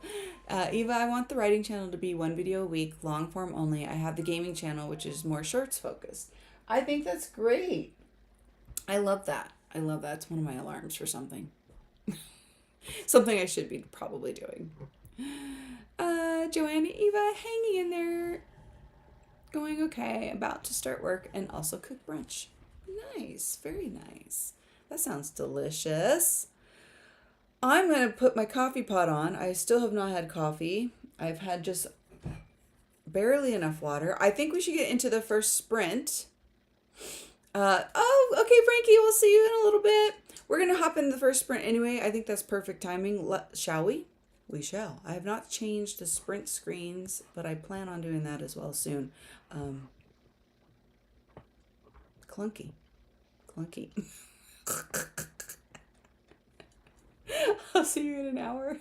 Eva, I want the writing channel to be 1 video a week, long form only. I have the gaming channel, which is more shorts focused. I think that's great. I love that. It's one of my alarms for something. Something I should be probably doing. Joanne, Eva, hanging in there, going okay, about to start work and also cook brunch. Nice, very nice. That sounds delicious. I'm going to put my coffee pot on. I still have not had coffee. I've had just barely enough water. I think we should get into the first sprint. Okay, Frankie, we'll see you in a little bit. We're going to hop into the first sprint anyway. I think that's perfect timing. Shall we? We shall. I have not changed the sprint screens, but I plan on doing that as well soon. Clunky. Clunky. I'll see you in an hour.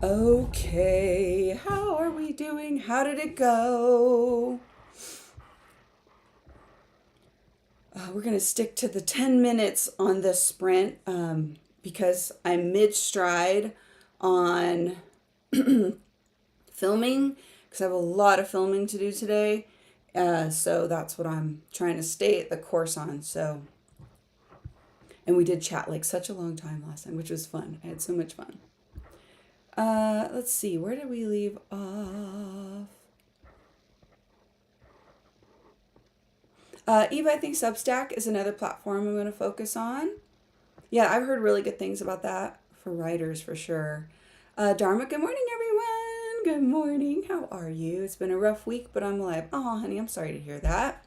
Okay, how are we doing? How did it go? We're going to stick to the 10 minutes on this sprint because I'm mid stride on filming because I have a lot of filming to do today. So that's what I'm trying to stay at the course on. So, and we did chat like such a long time last time, which was fun. I had so much fun. Let's see, where did we leave off? Eva, I think Substack is another platform I'm going to focus on. Yeah, I've heard really good things about that for writers for sure. Dharma, good morning, everyone. Good morning. How are you? It's been a rough week, but I'm alive. Oh, honey, I'm sorry to hear that.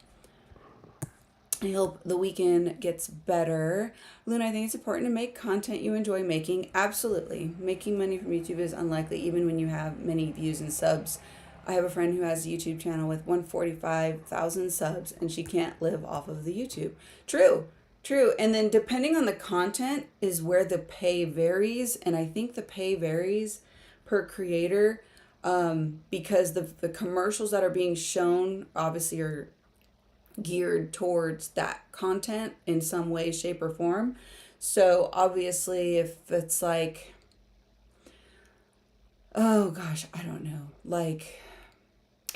I hope the weekend gets better. Luna, I think it's important to make content you enjoy making. Absolutely. Making money from YouTube is unlikely, even when you have many views and subs. I have a friend who has a YouTube channel with 145,000 subs, and she can't live off of the YouTube. True. And then depending on the content is where the pay varies. And I think the pay varies per creator because the commercials that are being shown obviously are geared towards that content in some way, shape, or form. So obviously if it's like, oh gosh, I don't know, like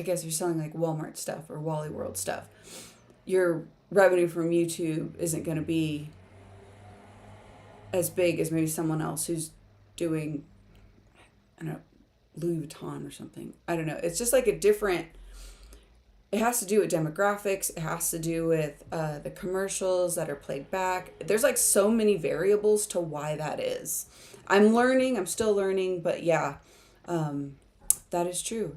I guess you're selling like Walmart stuff or Wally World stuff, your revenue from YouTube isn't going to be as big as maybe someone else who's doing, I don't know, Louis Vuitton or something. I don't know. It's just like a different, it has to do with demographics. It has to do with the commercials that are played back. There's like so many variables to why that is. I'm still learning, but yeah, that is true.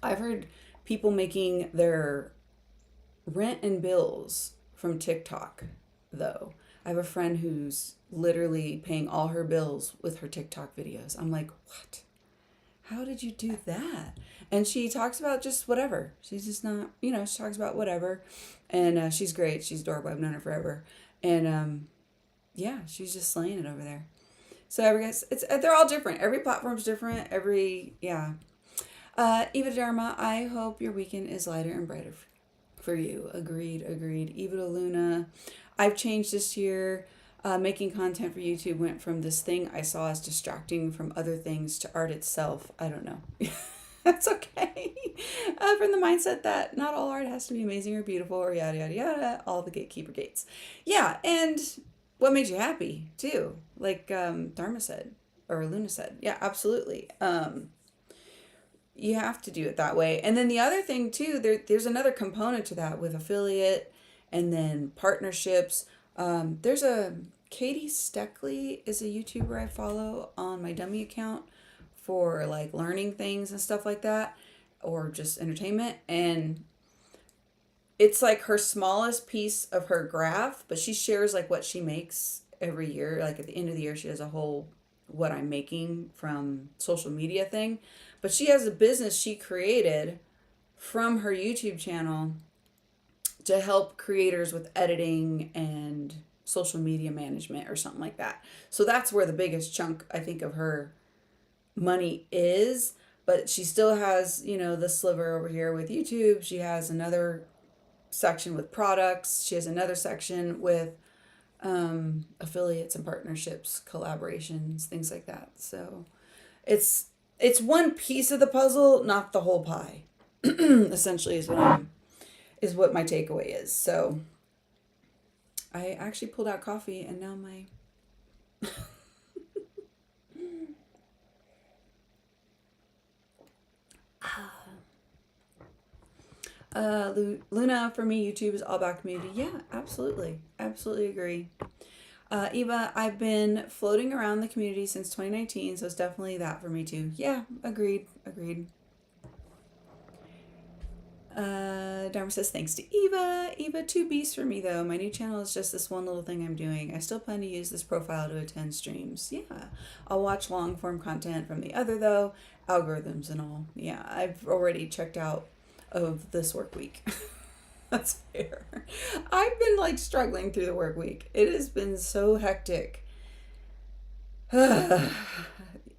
I've heard people making their rent and bills from TikTok, though. I have a friend who's literally paying all her bills with her TikTok videos. I'm like, what? How did you do that? And she talks about just whatever. She's just not, she talks about whatever. And she's great. She's adorable. I've known her forever. And yeah, she's just slaying it over there. So I guess they're all different. Every platform's different. Eva Dharma, I hope your weekend is lighter and brighter for you. Agreed. Eva to Luna, I've changed this year. Making content for YouTube went from this thing I saw as distracting from other things to art itself. I don't know. That's okay. From the mindset that not all art has to be amazing or beautiful or yada, yada, yada. All the gatekeeper gates. Yeah, and what made you happy, too? Like Dharma said, or Luna said. Yeah, absolutely. You have to do it that way. And then the other thing, too, there's another component to that with affiliate and then partnerships. There's a Katie Steckley is a YouTuber I follow on my dummy account for like learning things and stuff like that, or just entertainment. And it's like her smallest piece of her graph, but she shares like what she makes every year. Like at the end of the year, she has a whole what I'm making from social media thing. But she has a business she created from her YouTube channel to help creators with editing and social media management or something like that. So that's where the biggest chunk, I think, of her money is. But she still has, the sliver over here with YouTube. She has another section with products. She has another section with affiliates and partnerships, collaborations, things like that. So it's one piece of the puzzle, not the whole pie. Essentially is what my takeaway is. So I actually pulled out coffee and now my Luna, for me, YouTube is all about community. Yeah, absolutely agree. Eva, I've been floating around the community since 2019, so it's definitely that for me too. Yeah, agreed. Dharma says, thanks to Eva. Eva, 2 beasts for me though. My new channel is just this one little thing I'm doing. I still plan to use this profile to attend streams. Yeah. I'll watch long form content from the other though. Algorithms and all. Yeah, I've already checked out of this work week. That's fair. I've been like struggling through the work week. It has been so hectic. The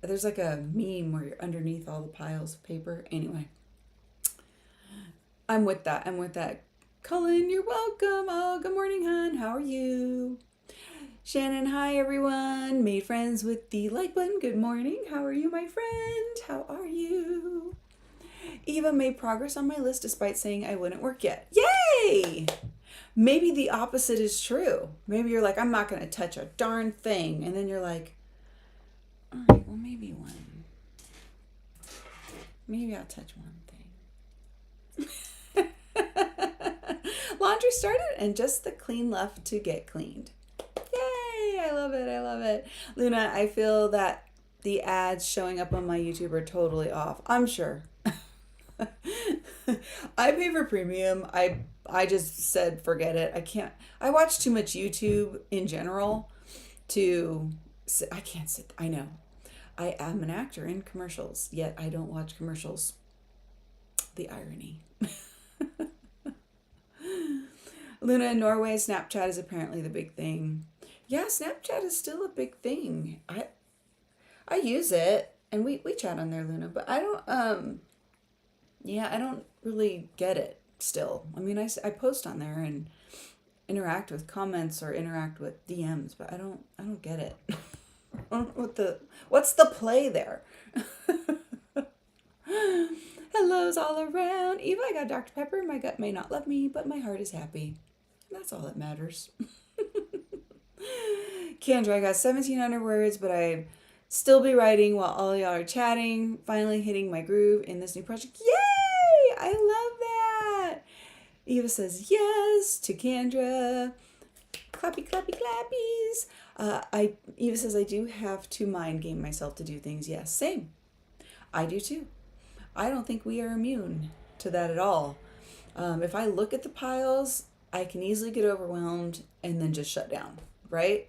there's like a meme where you're underneath all the piles of paper. Anyway, I'm with that. I'm with that. Cullen, you're welcome. Oh, good morning, hon. How are you? Shannon, hi everyone. Made friends with the like button. Good morning. How are you, my friend? How are you? Eva made progress on my list despite saying I wouldn't work yet. Yay! Maybe the opposite is true. Maybe you're like, I'm not going to touch a darn thing. And then you're like, all right, well, maybe one. Maybe I'll touch one thing. Laundry started and just the clean left to get cleaned. Yay! I love it. I love it. Luna, I feel that the ads showing up on my YouTube are totally off. I'm sure. I pay for premium. I just said forget it. I can't. I watch too much YouTube in general to. I can't sit. I know. I am an actor in commercials, yet I don't watch commercials. The irony. Luna, in Norway, Snapchat is apparently the big thing. Yeah, Snapchat is still a big thing. I use it and we chat on there, Luna, but I don't yeah, I don't really get it still. I mean, I post on there and interact with comments or interact with DMs, but I don't get it. I don't know what's the play there? Hellos all around. Eva, I got Dr. Pepper. My gut may not love me, but my heart is happy. That's all that matters. Kendra, I got 1,700 words, but I still be writing while all y'all are chatting. Finally hitting my groove in this new project. Yay! I love that. Eva says yes to Kendra. Clappy, clappy, clappies. Eva says I do have to mind game myself to do things. Yes, same. I do too. I don't think we are immune to that at all. If I look at the piles, I can easily get overwhelmed and then just shut down, right?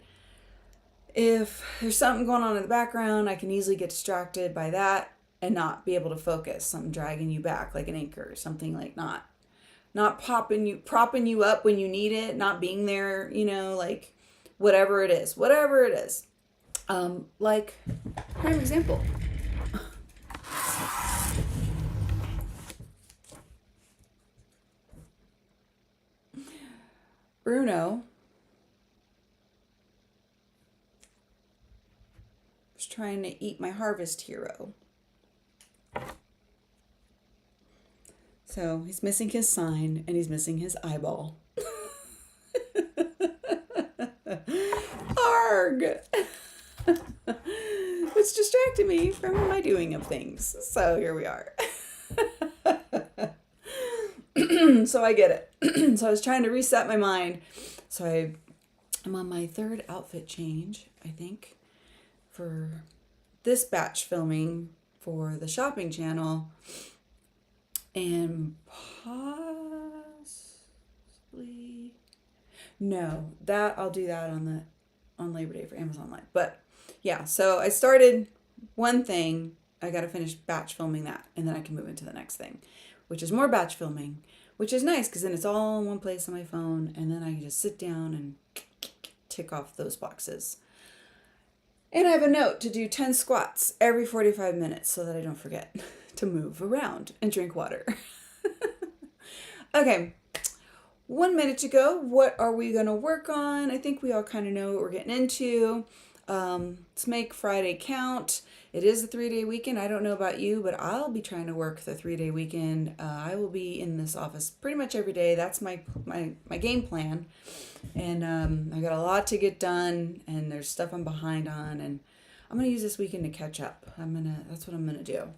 If there's something going on in the background, I can easily get distracted by that and not be able to focus. Something dragging you back like an anchor, something like not propping you up when you need it, not being there, like whatever it is. Like prime example. Bruno was trying to eat my harvest hero. So he's missing his sign and he's missing his eyeball. Arg! Which distracted me from my doing of things. So here we are. So I get it. So I was trying to reset my mind. So I'm on my third outfit change, I think, for this batch filming for the shopping channel. And possibly no, that I'll do that on Labor Day for Amazon Live. But yeah, so I started one thing. I got to finish batch filming that, and then I can move into the next thing, which is more batch filming, which is nice because then it's all in one place on my phone, and then I can just sit down and tick off those boxes. And I have a note to do 10 squats every 45 minutes so that I don't forget to move around and drink water. Okay, 1 minute to go. What are we going to work on? I think we all kind of know what we're getting into. Let's make Friday count. It is a 3-day weekend. I don't know about you, but I'll be trying to work the 3-day weekend. I will be in this office pretty much every day. That's my game plan. And I got a lot to get done, and there's stuff I'm behind on, and I'm gonna use this weekend to catch up. That's what I'm gonna do.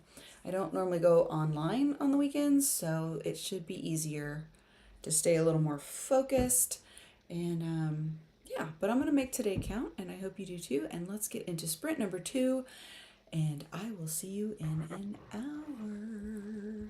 I don't normally go online on the weekends, so it should be easier to stay a little more focused. And yeah, but I'm gonna make today count, and I hope you do too. And let's get into sprint number 2, and I will see you in an hour.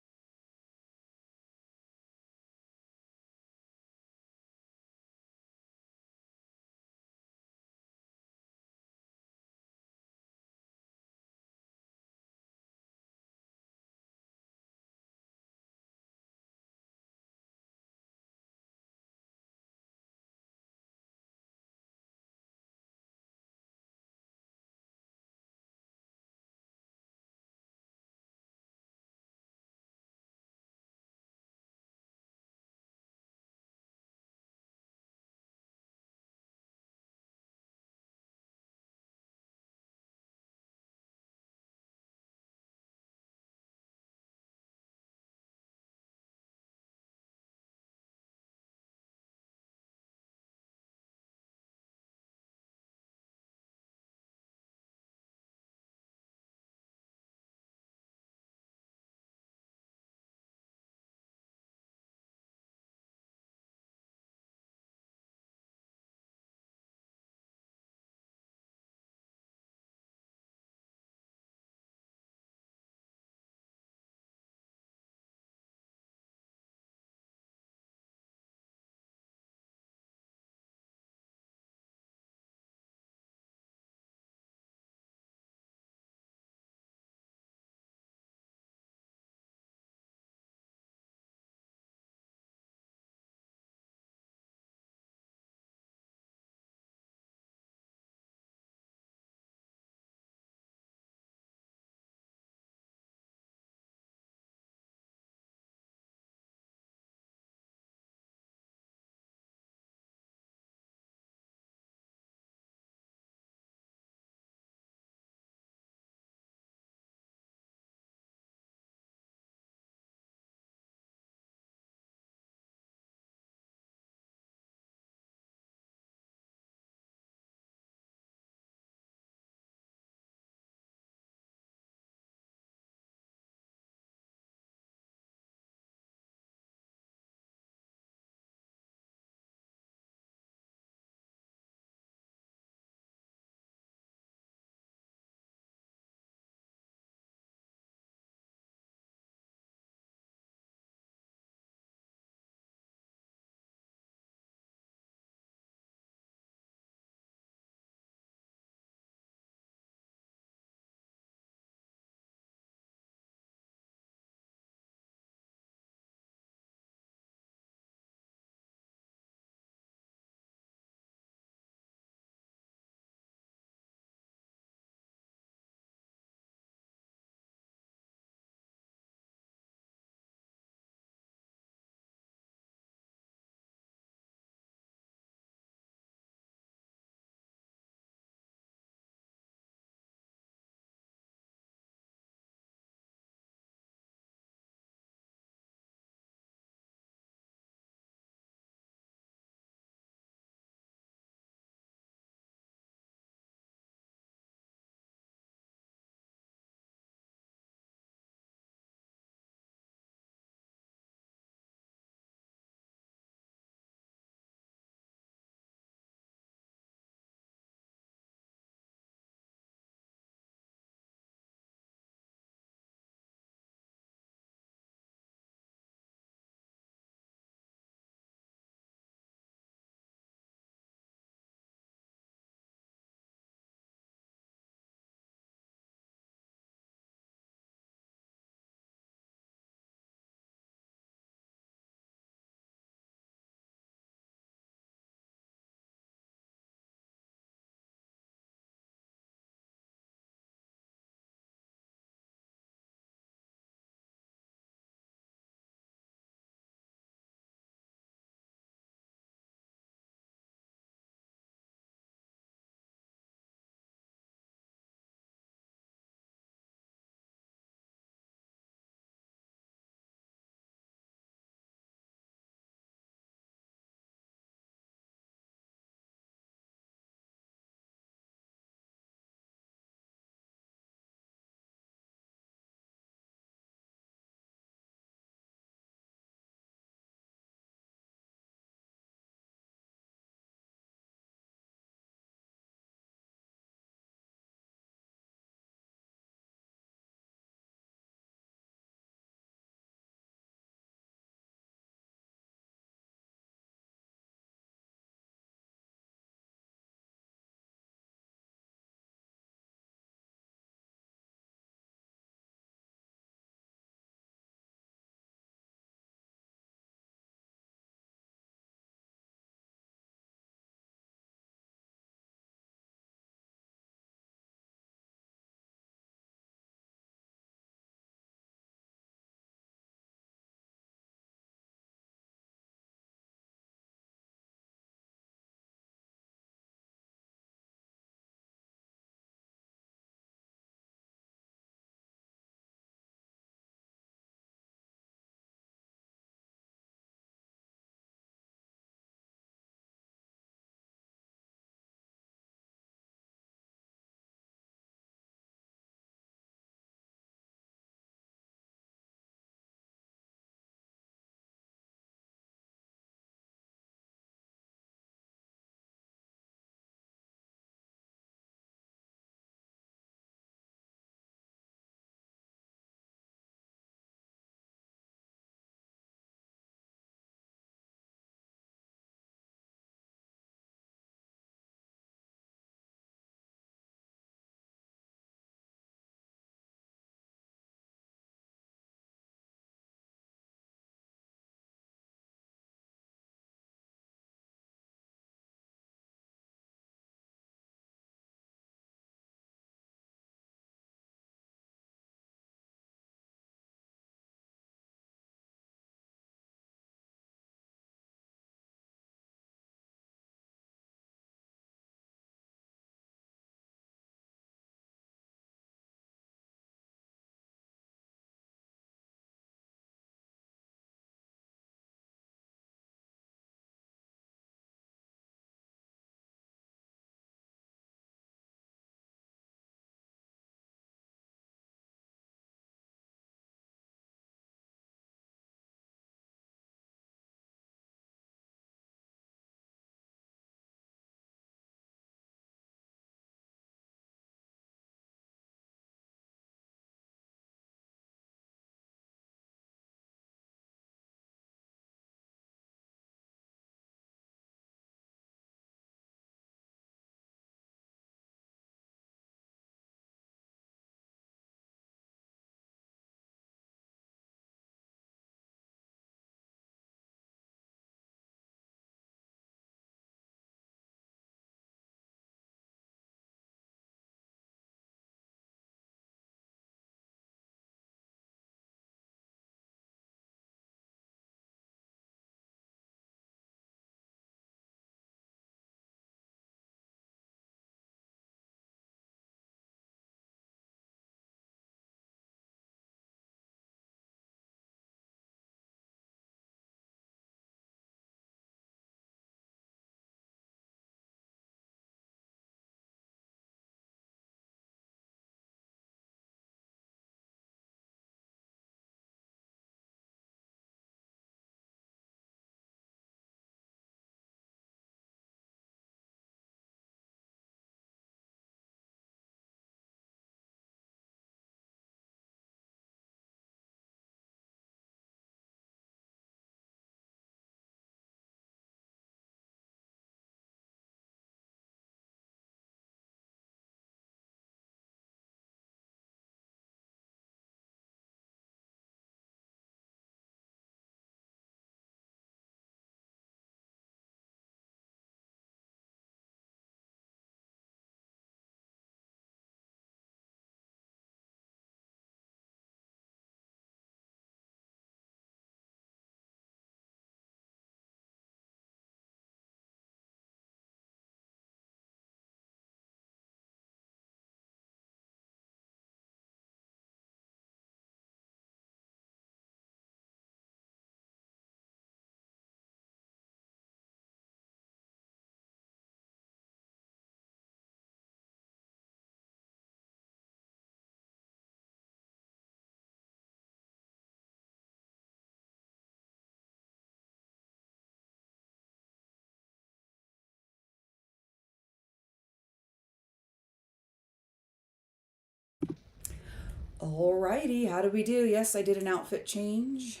Alrighty, how do we do? Yes, I did an outfit change.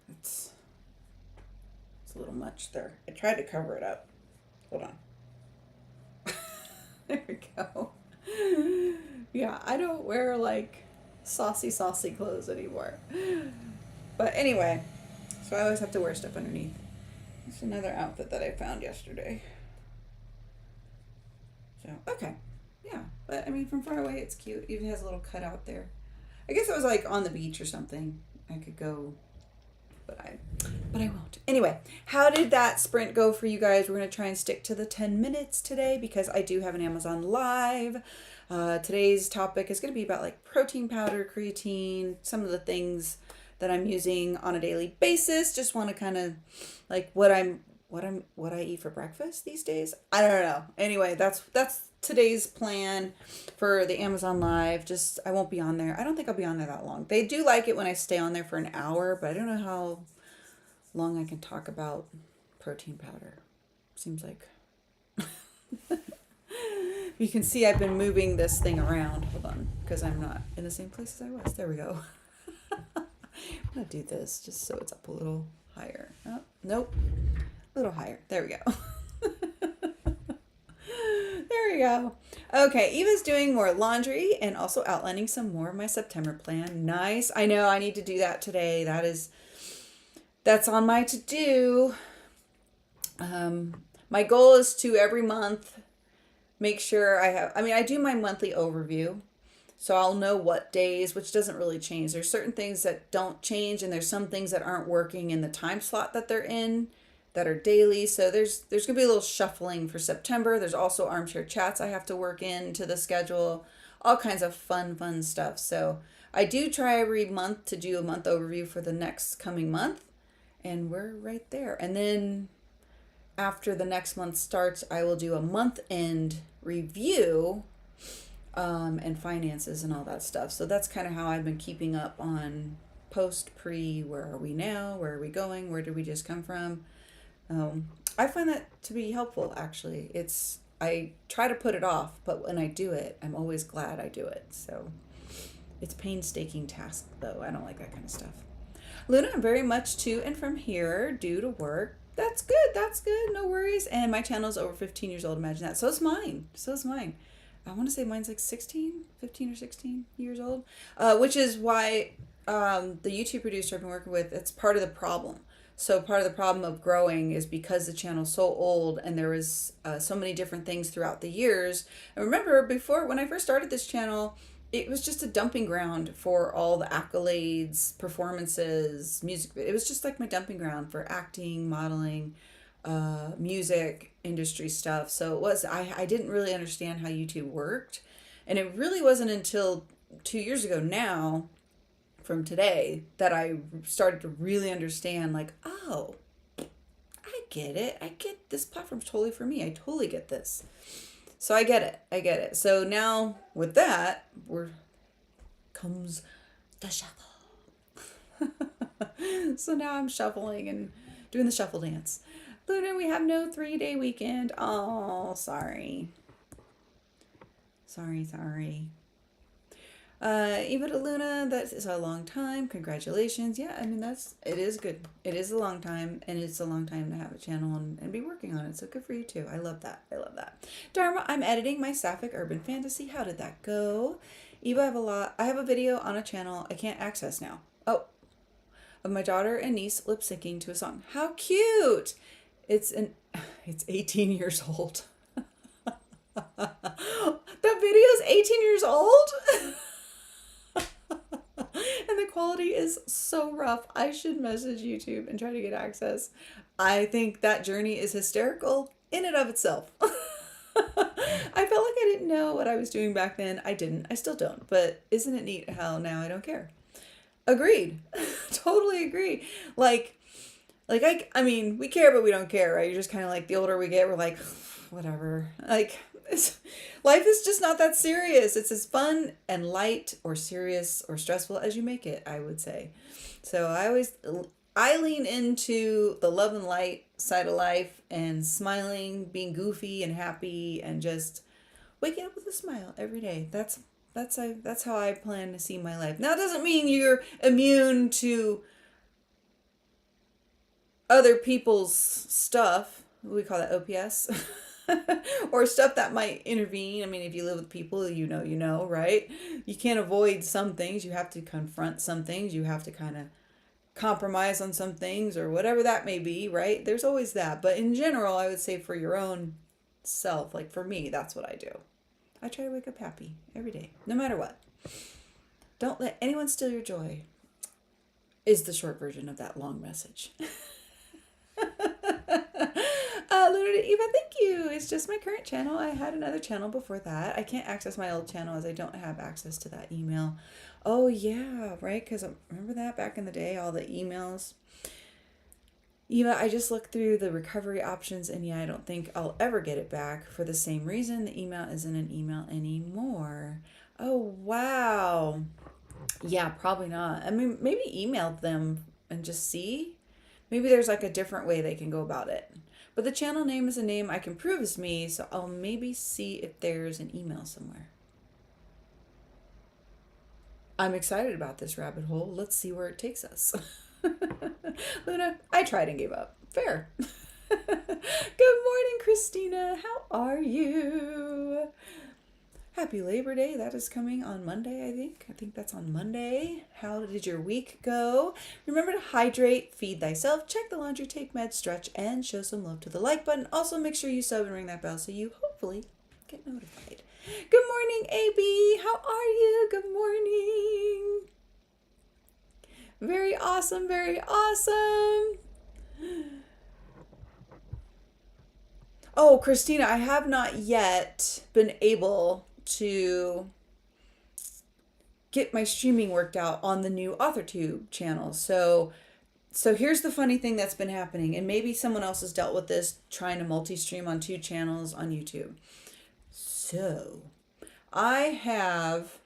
It's a little much there. I tried to cover it up. Hold on. There we go. Yeah, I don't wear like saucy clothes anymore. But anyway, so I always have to wear stuff underneath. It's another outfit that I found yesterday. So, okay. Yeah, but I mean, from far away, it's cute. Even has a little cutout there. I guess I was like on the beach or something. I could go, but I won't. Anyway, how did that sprint go for you guys? We're going to try and stick to the 10 minutes today because I do have an Amazon Live. Today's topic is going to be about like protein powder, creatine, some of the things that I'm using on a daily basis. Just want to kind of like what I eat for breakfast these days. I don't know. Anyway, that's today's plan for the Amazon Live. Just I won't be on there. I don't think I'll be on there that long. They do like it when I stay on there for an hour, but I don't know how long I can talk about protein powder. Seems like you can see I've been moving this thing around. Hold on, because I'm not in the same place as I was. There we go. I'm gonna do this just so it's up a little higher. Oh, nope. A little higher. There we go. There we go. Okay, Eva's doing more laundry and also outlining some more of my September plan. Nice. I know I need to do that today. That's on my to-do. My goal is to every month make sure I do my monthly overview. So I'll know what days, which doesn't really change. There's certain things that don't change and there's some things that aren't working in the time slot that they're in that are daily. So there's going to be a little shuffling for September. There's also armchair chats I have to work into the schedule. All kinds of fun stuff. So I do try every month to do a month overview for the next coming month. And we're right there. And then after the next month starts, I will do a month-end review and finances and all that stuff. So that's kind of how I've been keeping up on post, pre, where are we now? Where are we going? Where did we just come from? I find that to be helpful, actually. I try to put it off, but when I do it, I'm always glad I do it. So it's a painstaking task, though. I don't like that kind of stuff. Luna, I'm very much to and from here due to work. That's good. No worries. And my channel is over 15 years old. Imagine that. So is mine. I want to say mine's like 15 or 16 years old, which is why the YouTube producer I've been working with, it's part of the problem. So part of the problem of growing is because the channel's so old and there was so many different things throughout the years. And remember, before, when I first started this channel, it was just a dumping ground for all the accolades, performances, music. It was just like my dumping ground for acting, modeling, music, industry stuff. So it was, I didn't really understand how YouTube worked. And it really wasn't until 2 years ago now, from today, that I started to really understand, like, oh, I get it. I get this platform's totally for me. I totally get this. So I get it. So now with that, comes the shuffle. So now I'm shuffling and doing the shuffle dance. Luna, we have no 3-day weekend. Oh, sorry. Eva to Luna, that is a long time. Congratulations. Yeah, I mean, it is good. It is a long time, and it's a long time to have a channel and be working on it. So good for you too. I love that. Dharma, I'm editing my Sapphic Urban Fantasy. How did that go? Eva, I have a video on a channel I can't access now. Oh, of my daughter and niece lip syncing to a song. How cute! It's 18 years old. That video's 18 years old? And the quality is so rough. I should message YouTube and try to get access. I think that journey is hysterical in and of itself. I felt like I didn't know what I was doing back then. I didn't. I still don't. But isn't it neat how now I don't care? Agreed. Totally agree. I mean, we care, but we don't care, right? You're just kind of like, the older we get, we're like, whatever. Like, life is just not that serious. It's as fun and light or serious or stressful as you make it, I would say. So I lean into the love and light side of life and smiling, being goofy and happy and just waking up with a smile every day. That's That's how I plan to see my life. Now, it doesn't mean you're immune to other people's stuff. We call that OPS. Or stuff that might intervene. I mean, if you live with people, you know, right? You can't avoid some things. You have to confront some things. You have to kind of compromise on some things or whatever that may be, right? There's always that. But in general, I would say for your own self, like for me, that's what I do. I try to wake up happy every day, no matter what. Don't let anyone steal your joy, is the short version of that long message. Luna Eva, thank you. It's just my current channel. I had another channel before that. I can't access my old channel as I don't have access to that email. Oh, yeah, right? Because remember that back in the day, all the emails. Eva, I just looked through the recovery options, and yeah, I don't think I'll ever get it back for the same reason. The email isn't an email anymore. Oh, wow. Yeah, probably not. I mean, maybe email them and just see. Maybe there's like a different way they can go about it. But the channel name is a name I can prove is me, so I'll maybe see if there's an email somewhere. I'm excited about this rabbit hole. Let's see where it takes us. Luna, I tried and gave up. Fair. Good morning, Christina. How are you? Happy Labor Day. That is coming on Monday, I think. I think that's on Monday. How did your week go? Remember to hydrate, feed thyself, check the laundry, take meds, stretch, and show some love to the like button. Also, make sure you sub and ring that bell so you hopefully get notified. Good morning, AB. How are you? Good morning. Very awesome. Very awesome. Oh, Christina, I have not yet been able to get my streaming worked out on the new Authortube channel. So here's the funny thing that's been happening, and maybe someone else has dealt with this trying to multi-stream on 2 channels on YouTube. So I have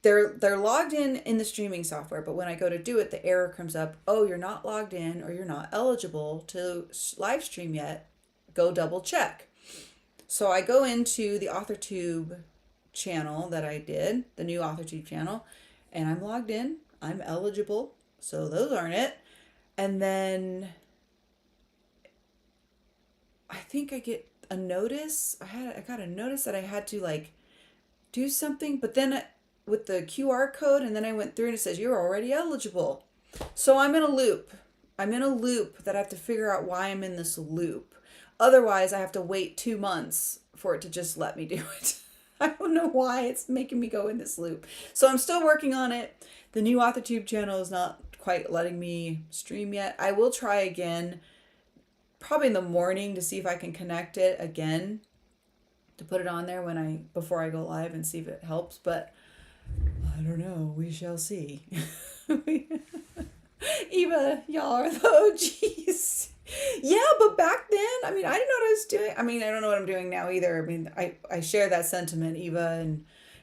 they're logged in the streaming software, but when I go to do it, the error comes up, oh, you're not logged in or you're not eligible to live stream yet. Go double check. So I go into the Authortube channel that I did, the new Authortube channel, and I'm logged in. I'm eligible. So those aren't it. And then I think I get a notice. I got a notice that I had to like do something, but then with the QR code, and then I went through and it says you're already eligible. So I'm in a loop. I'm in a loop that I have to figure out why I'm in this loop. Otherwise, I have to wait 2 months for it to just let me do it. I don't know why it's making me go in this loop. So I'm still working on it. The new Authortube channel is not quite letting me stream yet. I will try again, probably in the morning, to see if I can connect it again, to put it on there before I go live and see if it helps. But I don't know. We shall see. Eva, y'all are the OGs. Yeah, but back then, I mean, I didn't know what I was doing. I mean, I don't know what I'm doing now either. I mean, I share that sentiment, Eva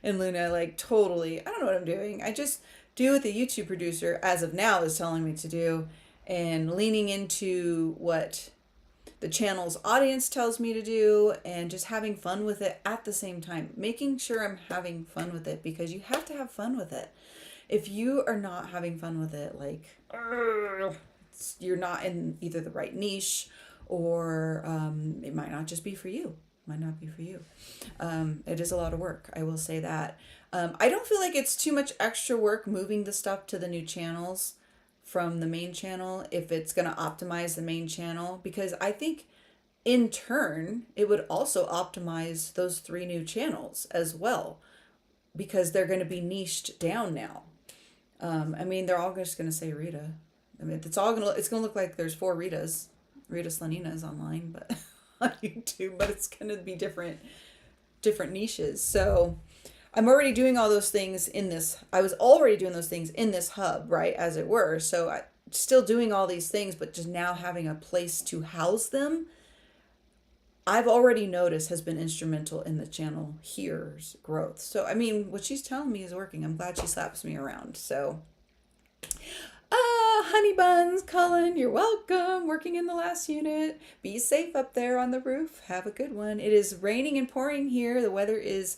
and Luna, like totally. I don't know what I'm doing. I just do what the YouTube producer, as of now, is telling me to do, and leaning into what the channel's audience tells me to do, and just having fun with it at the same time. Making sure I'm having fun with it, because you have to have fun with it. If you are not having fun with it, like, you're not in either the right niche, or it might not just be for you. Might not be for you. It is a lot of work. I will say that. I don't feel like it's too much extra work moving the stuff to the new channels from the main channel, if it's going to optimize the main channel, because I think in turn it would also optimize those 3 new channels as well, because they're going to be niched down now. I mean, they're all just going to say Rita. I mean, it's going to look like there's 4 Rita Slaninas online, but on YouTube, but it's going to be different niches. So I'm already doing all those things I was already doing those things in this hub, right, as it were. So I still doing all these things, but just now having a place to house them, I've already noticed has been instrumental in the channel here's growth. So, I mean, what she's telling me is working. I'm glad she slaps me around. So, Honey Buns, Cullen, you're welcome. Working in the last unit. Be safe up there on the roof. Have a good one. It is raining and pouring here. The weather is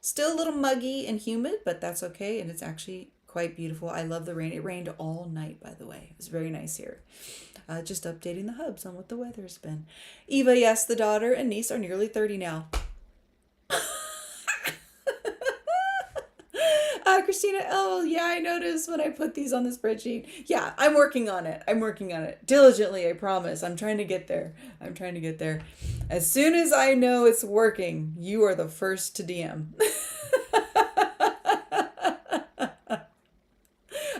Still a little muggy and humid, but that's okay. And it's actually quite beautiful. I love the rain. It rained all night, by the way. It was very nice here. Just updating the hubs on what the weather's been. Eva, yes, the daughter and niece are nearly 30 now. Christina, oh yeah, I noticed when I put these on the spreadsheet. Yeah, I'm working on it. I'm working on it diligently. I promise. I'm trying to get there. I'm trying to get there. As soon as I know it's working, you are the first to DM.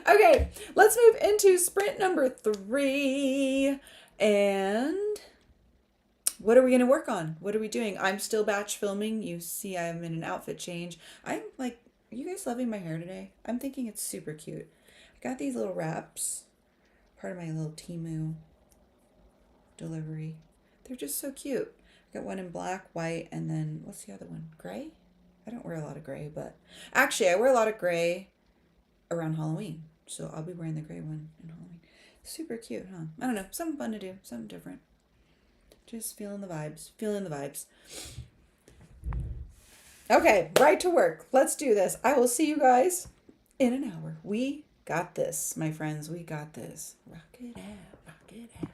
Okay, let's move into sprint number 3. And what are we going to work on? What are we doing? I'm still batch filming. You see I'm in an outfit change. I'm like, are you guys loving my hair today? I'm thinking it's super cute. I got these little wraps, part of my little Temu delivery. They're just so cute. I got one in black, white, and then what's the other one? Gray? I don't wear a lot of gray, but actually I wear a lot of gray around Halloween. So I'll be wearing the gray one in Halloween. Super cute, huh? I don't know. Something fun to do. Something different. Just feeling the vibes. Feeling the vibes. Okay, right to work. Let's do this. I will see you guys in an hour. We got this, my friends. We got this. Rock it out. Rock it out.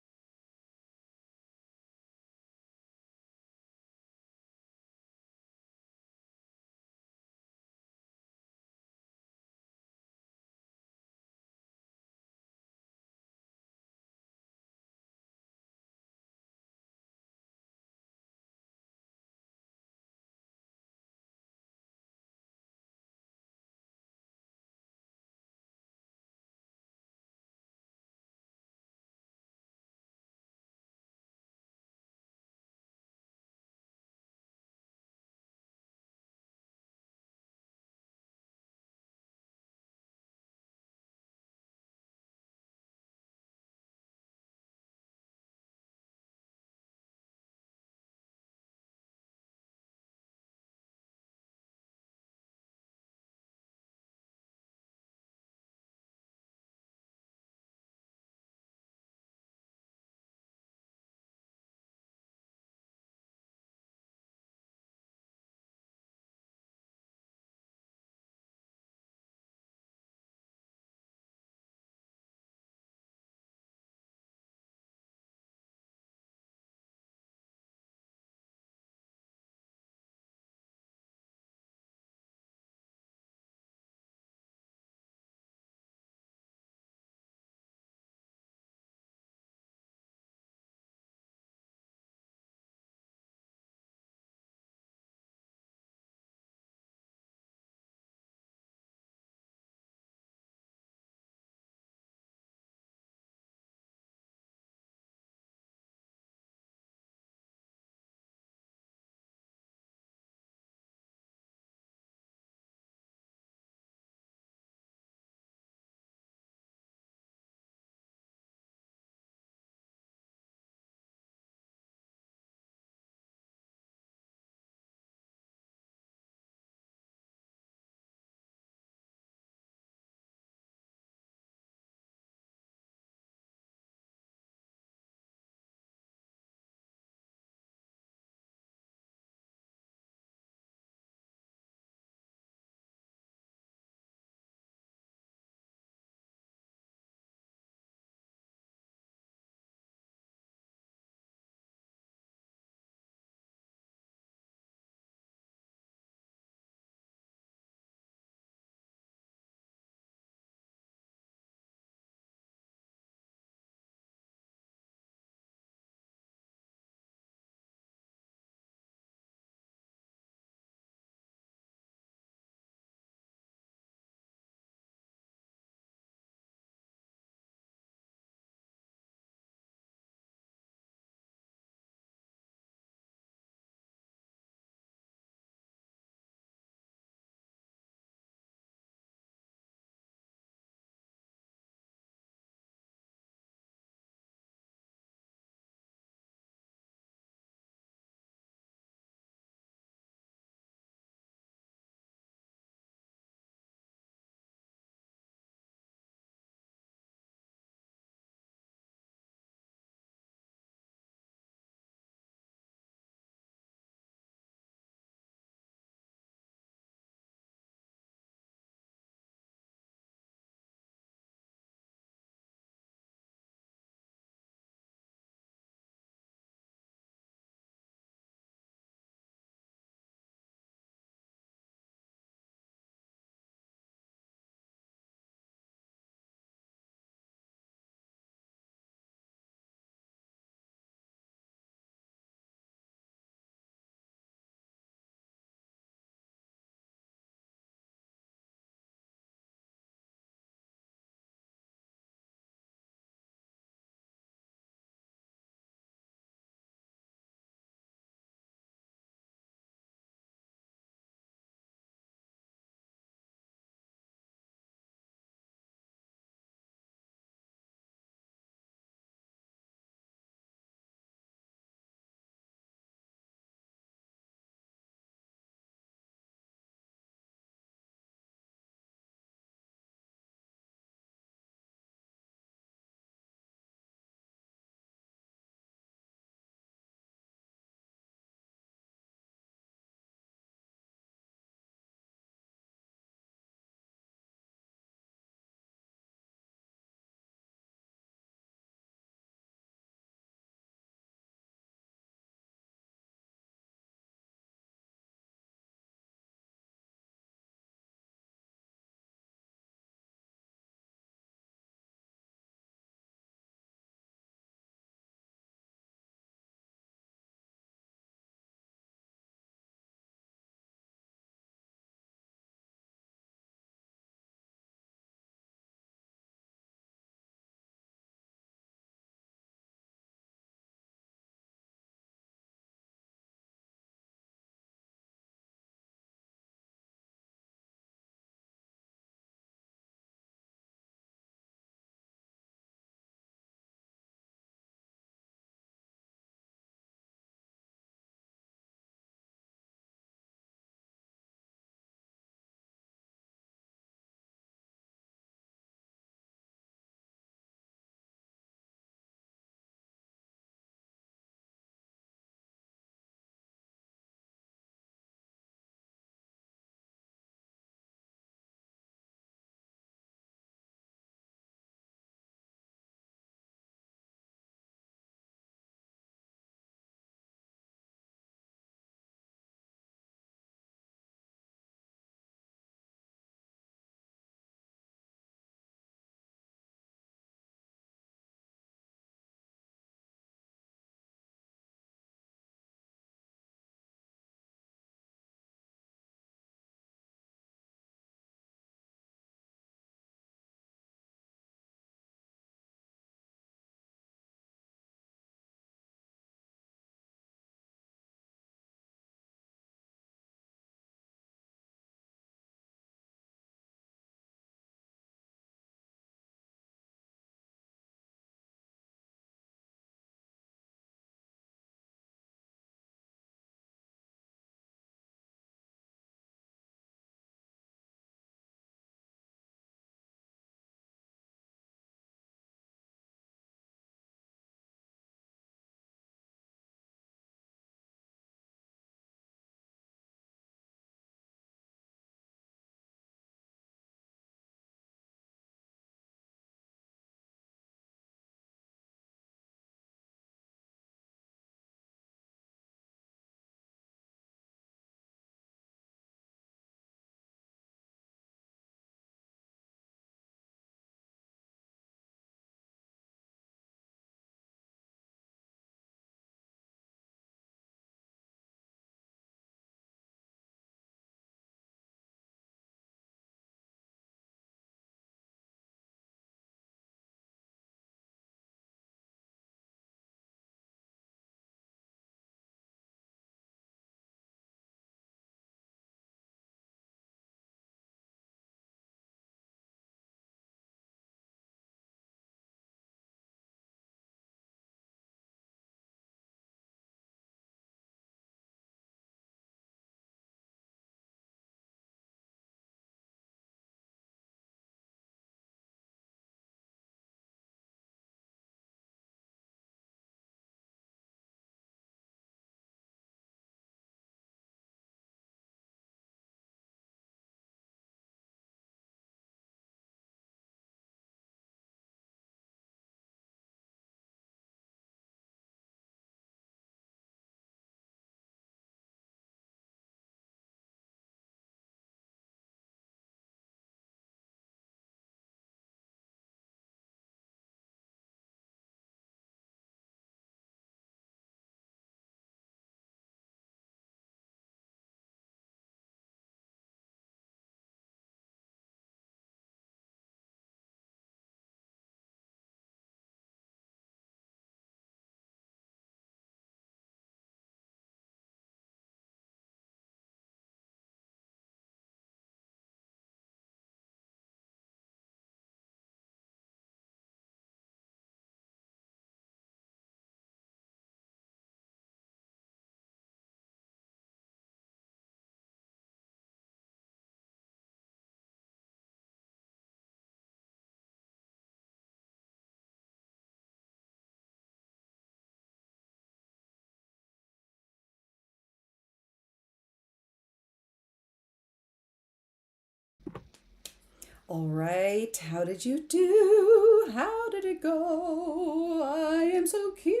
All right, how did you do? How did it go? I am so curious.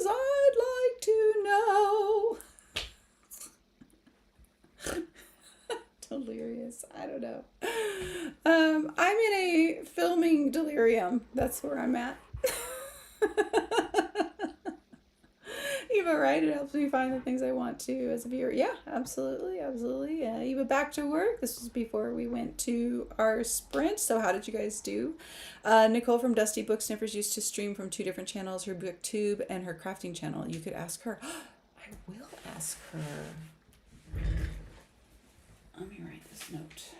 I'd like to know. Delirious. I don't know. I'm in a filming delirium. That's where I'm at. Eva, right? It helps me find the things I want to as a viewer. Yeah, absolutely, absolutely. Eva, back to work. This was before we went to our sprint. So how did you guys do? Nicole from Dusty Book Sniffers used to stream from 2 different channels, her booktube and her crafting channel. You could ask her. I will ask her. Let me write this note.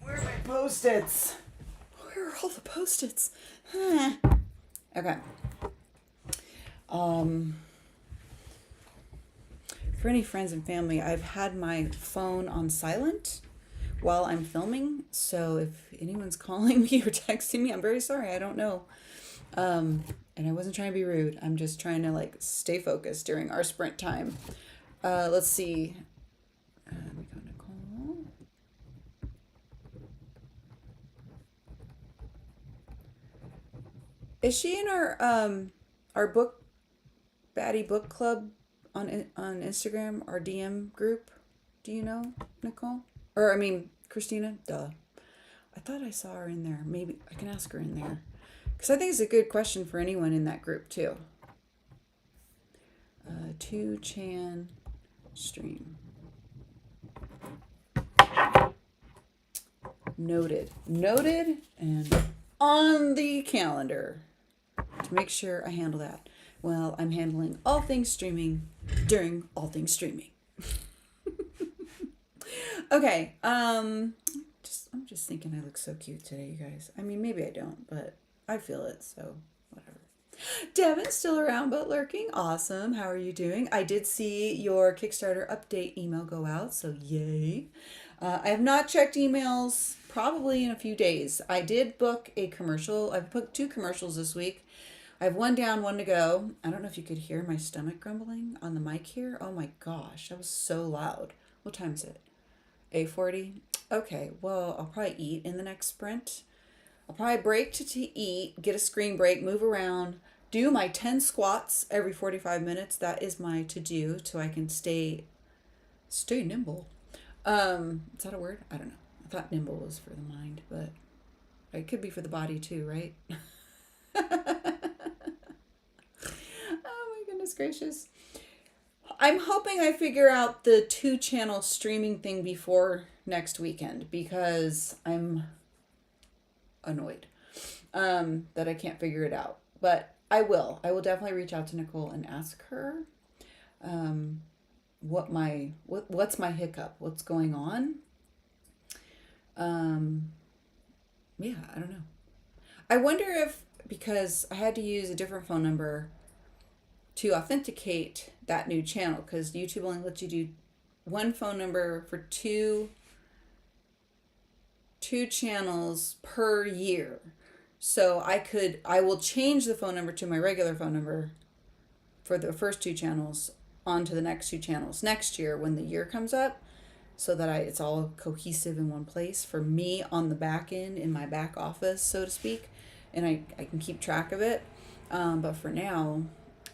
Where are my Post-its? Where are all the Post-its? Huh. Okay. For any friends and family, I've had my phone on silent while I'm filming. So if anyone's calling me or texting me, I'm very sorry. I don't know. And I wasn't trying to be rude. I'm just trying to like stay focused during our sprint time. Let's see. We got Nicole. Is she in our book Baddie Book Club on Instagram, our DM group? Do you know, Nicole? Or I mean, Christina? Duh. I thought I saw her in there. Maybe I can ask her in there. Because I think it's a good question for anyone in that group too. 2chan stream. Noted. Noted and on the calendar to make sure I handle that. Well, I'm handling all things streaming during all things streaming. Okay. I'm just thinking I look so cute today, you guys. I mean, maybe I don't, but I feel it, so whatever. Devin's still around but lurking. Awesome. How are you doing? I did see your Kickstarter update email go out, so yay. I have not checked emails probably in a few days. I did book a commercial. I've booked 2 commercials this week. I have 1 down, 1 to go. I don't know if you could hear my stomach grumbling on the mic here. Oh my gosh, that was so loud. What time is it? 8:40? Okay, well, I'll probably eat in the next sprint. I'll probably break to eat, get a screen break, move around, do my 10 squats every 45 minutes. That is my to-do so I can stay nimble. Is that a word? I don't know. I thought nimble was for the mind, but it could be for the body too, right? Oh my goodness gracious. I'm hoping I figure out the 2-channel streaming thing before next weekend because I'm annoyed that I can't figure it out. But I will. I will definitely reach out to Nicole and ask her what's my hiccup, what's going on. Yeah, I don't know. I wonder if because I had to use a different phone number to authenticate that new channel because YouTube only lets you do 1 phone number for two channels per year. So I will change the phone number to my regular phone number for the first 2 channels onto the next 2 channels next year when the year comes up so that it's all cohesive in one place for me on the back end in my back office, so to speak, and I can keep track of it. But for now,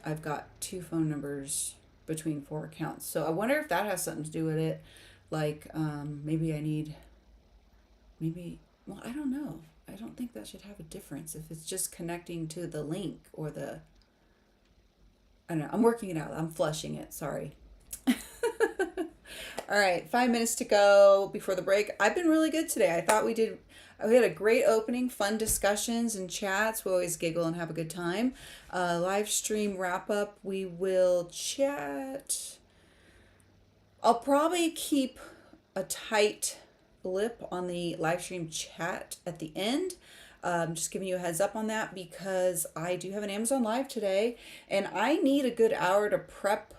I've got 2 phone numbers between 4 accounts. So I wonder if that has something to do with it. Like maybe well, I don't know. I don't think that should have a difference if it's just connecting to the link or I don't know. I'm working it out. I'm flushing it. Sorry. All right. 5 minutes to go before the break. I've been really good today. I thought we had a great opening, fun discussions and chats. We always giggle and have a good time. Live stream wrap up. We will chat. I'll probably keep a tight lip on the live stream chat at the end. Just giving you a heads up on that because I do have an Amazon Live today and I need a good hour to prep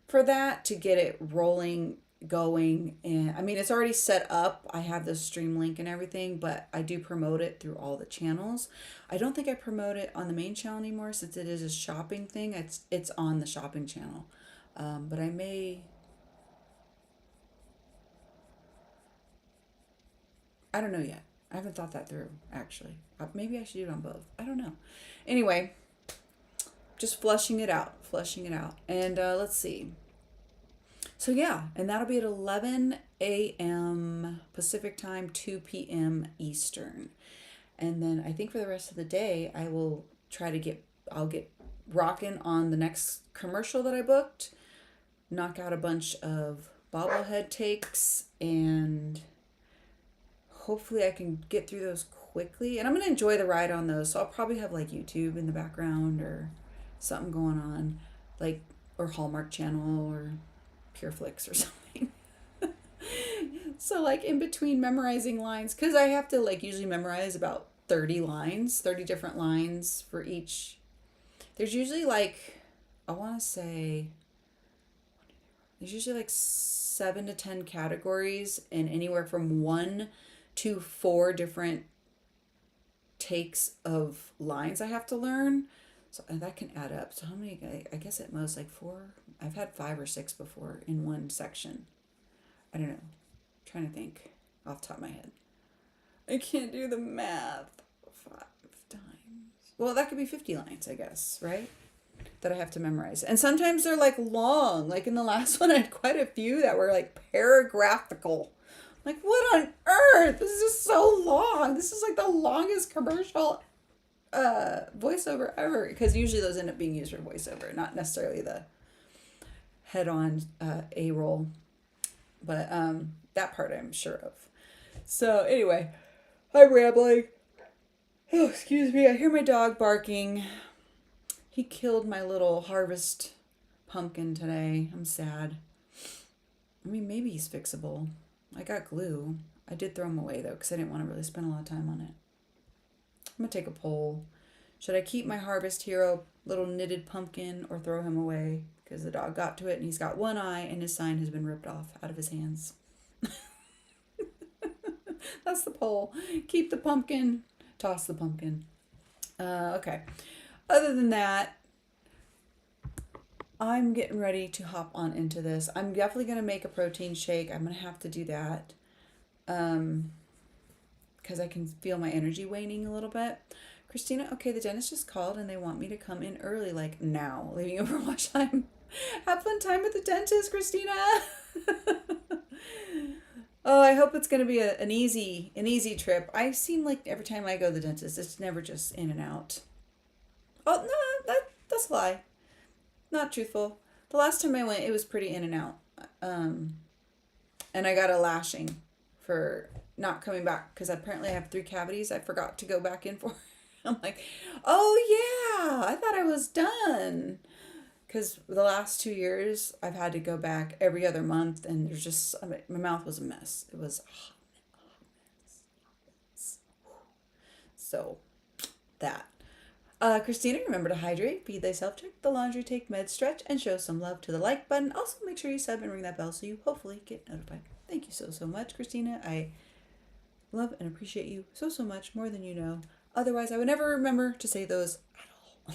for that to get it rolling, going. And I mean, it's already set up. I have the stream link and everything, but I do promote it through all the channels. I don't think I promote it on the main channel anymore since it is a shopping thing. It's on the shopping channel. But I may, I don't know yet. I haven't thought that through, actually. Maybe I should do it on both. I don't know. Anyway, just flushing it out. And let's see. So yeah, and that'll be at 11 a.m. Pacific time, 2 p.m. Eastern. And then I think for the rest of the day, I'll get rocking on the next commercial that I booked, knock out a bunch of bobblehead takes, and hopefully I can get through those quickly. And I'm going to enjoy the ride on those. So I'll probably have like YouTube in the background or something going on, like, or Hallmark Channel or Pure Flix or something. So like in between memorizing lines, because I have to like usually memorize about 30 different lines for each. There's usually like, I want to say, there's usually like 7 to 10 categories and anywhere from 1 to 4 different takes of lines I have to learn. So that can add up. So how many, I guess at most like 4, I've had 5 or 6 before in one section. I don't know. I'm trying to think off the top of my head. I can't do the math. 5 times. Well, that could be 50 lines, I guess, right? That I have to memorize. And sometimes they're like long. Like in the last one, I had quite a few that were like paragraphical. Like, what on earth? This is just so long. This is like the longest commercial voiceover ever. Because usually those end up being used for voiceover, not necessarily the head-on A-roll. But that part I'm sure of. So anyway, I'm rambling. Oh, excuse me. I hear my dog barking. He killed my little harvest pumpkin today. I'm sad. I mean, maybe he's fixable. I got glue. I did throw him away, though, because I didn't want to really spend a lot of time on it. I'm going to take a poll. Should I keep my Harvest Hero little knitted pumpkin or throw him away? Because the dog got to it, and he's got one eye, and his sign has been ripped off out of his hands. That's the poll. Keep the pumpkin. Toss the pumpkin. Okay. Other than that, I'm getting ready to hop on into this. I'm definitely going to make a protein shake. I'm going to have to do that. Because I can feel my energy waning a little bit. Christina, okay, the dentist just called and they want me to come in early, like now, leaving over lunchtime. Have fun time with the dentist, Christina. Oh, I hope it's going to be an easy trip. I seem like every time I go to the dentist, it's never just in and out. Oh, no, that's a lie. Not truthful. The last time I went, it was pretty in and out. And I got a lashing for not coming back because apparently I have 3 cavities I forgot to go back in for. I'm like, oh yeah, I thought I was done. Because the last 2 years, I've had to go back every other month, and there's just, I mean, my mouth was a mess. It was a hot mess. So, that. Christina, remember to hydrate, feed thyself, check the laundry, take meds, stretch, and show some love to the like button. Also, make sure you sub and ring that bell so you hopefully get notified. Thank you so much, Christina. I love and appreciate you so much, more than you know. Otherwise, I would never remember to say those at all.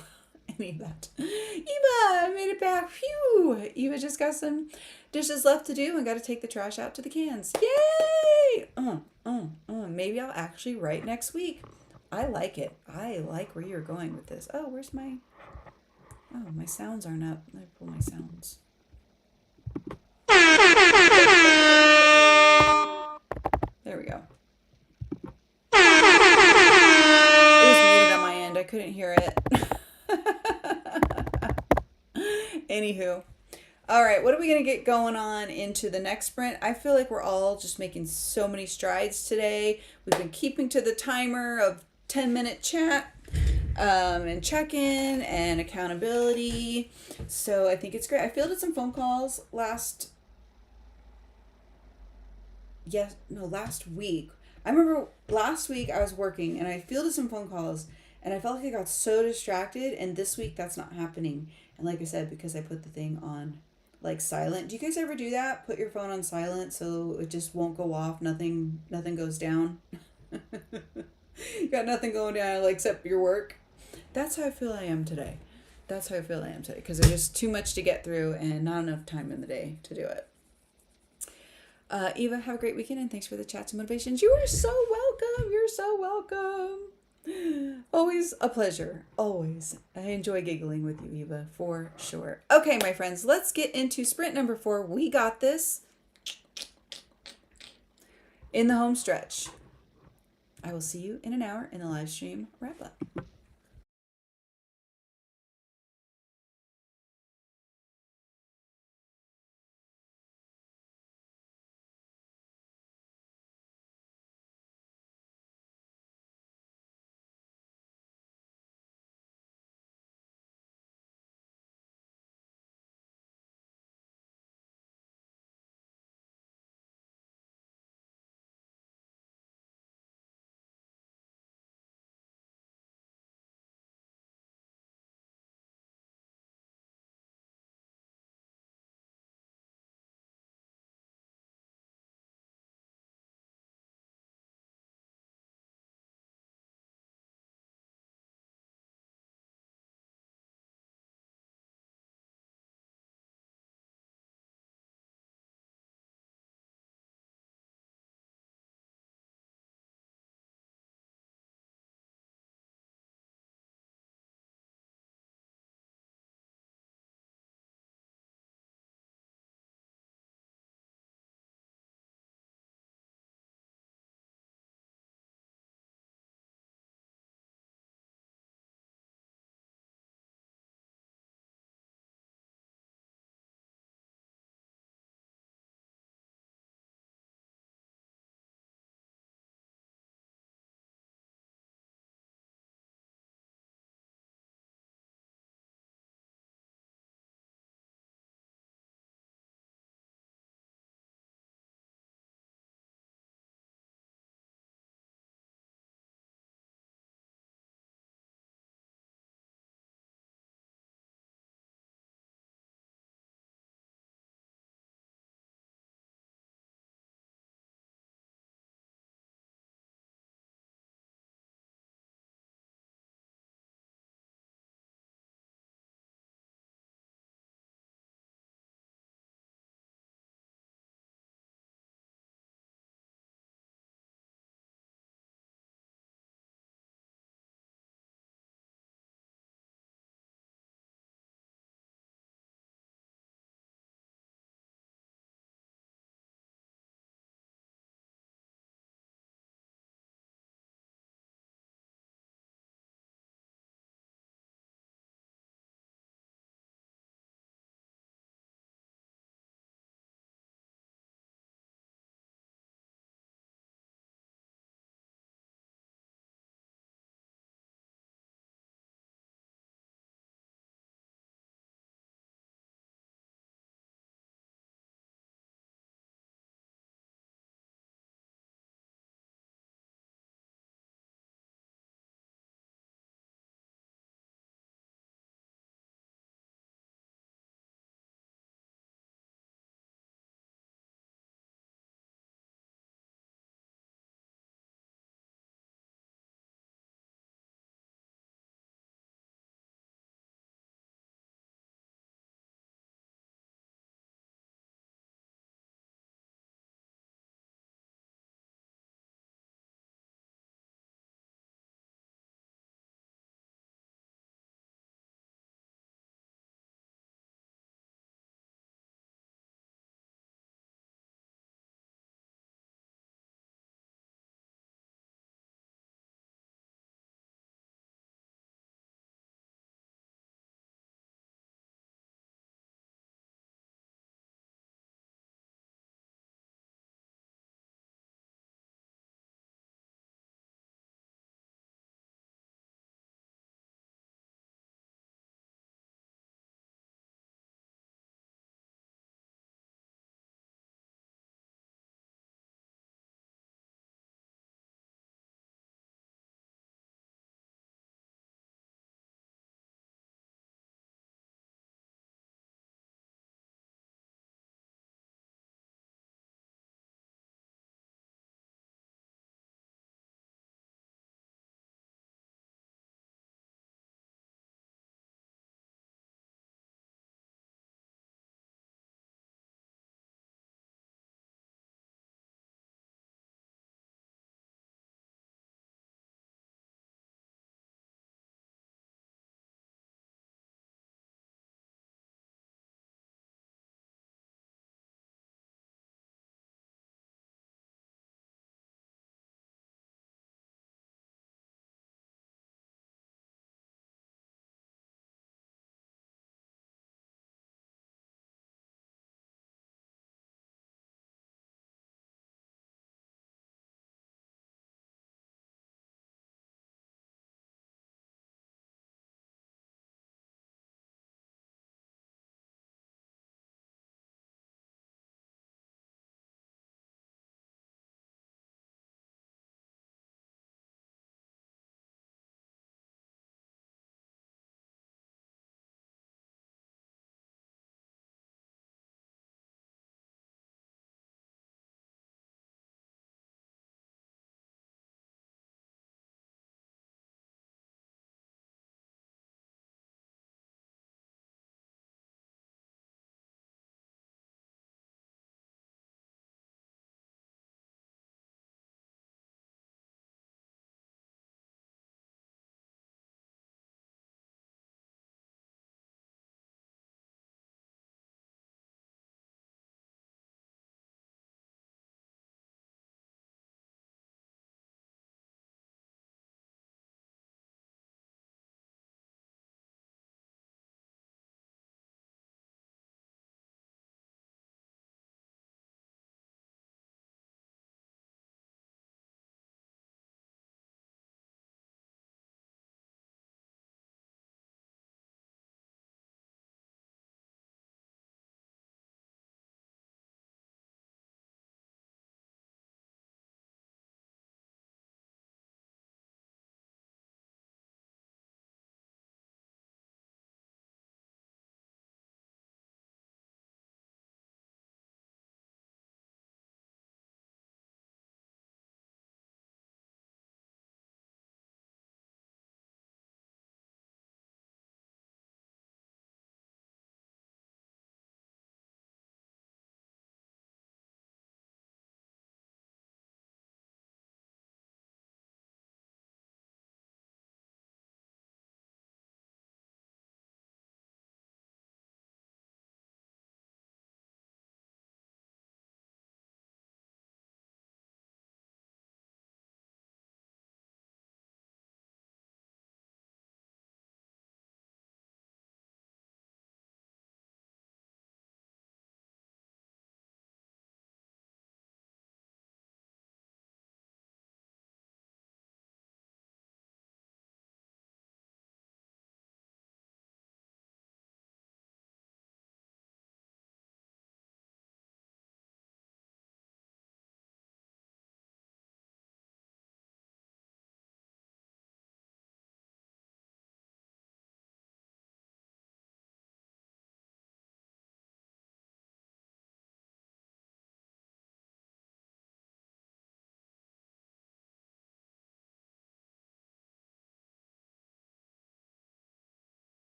Any of that. Eva, I made it back. Phew. Eva just got some dishes left to do and got to take the trash out to the cans. Yay! Maybe I'll actually write next week. I like it. I like where you're going with this. Oh, where's my... Oh, my sounds aren't up. Let me pull my sounds. There we go. It was muted on my end. I couldn't hear it. Anywho. All right, what are we going to get going on into the next sprint? I feel like we're all just making so many strides today. We've been keeping to the timer of 10-minute chat and check-in and accountability. So I think it's great. I fielded some phone calls last week. I remember last week I was working and I fielded some phone calls and I felt like I got so distracted, and this week that's not happening. And like I said, because I put the thing on like silent. Do you guys ever do that? Put your phone on silent so it just won't go off. Nothing goes down. You got nothing going down like except your work. That's how I feel I am today. Because there's just too much to get through and not enough time in the day to do it. Eva, have a great weekend and thanks for the chats and motivations. You are so welcome. You're so welcome. Always a pleasure. Always. I enjoy giggling with you, Eva, for sure. Okay, my friends, let's get into sprint number 4. We got this in the home stretch. I will see you in an hour in the live stream wrap up.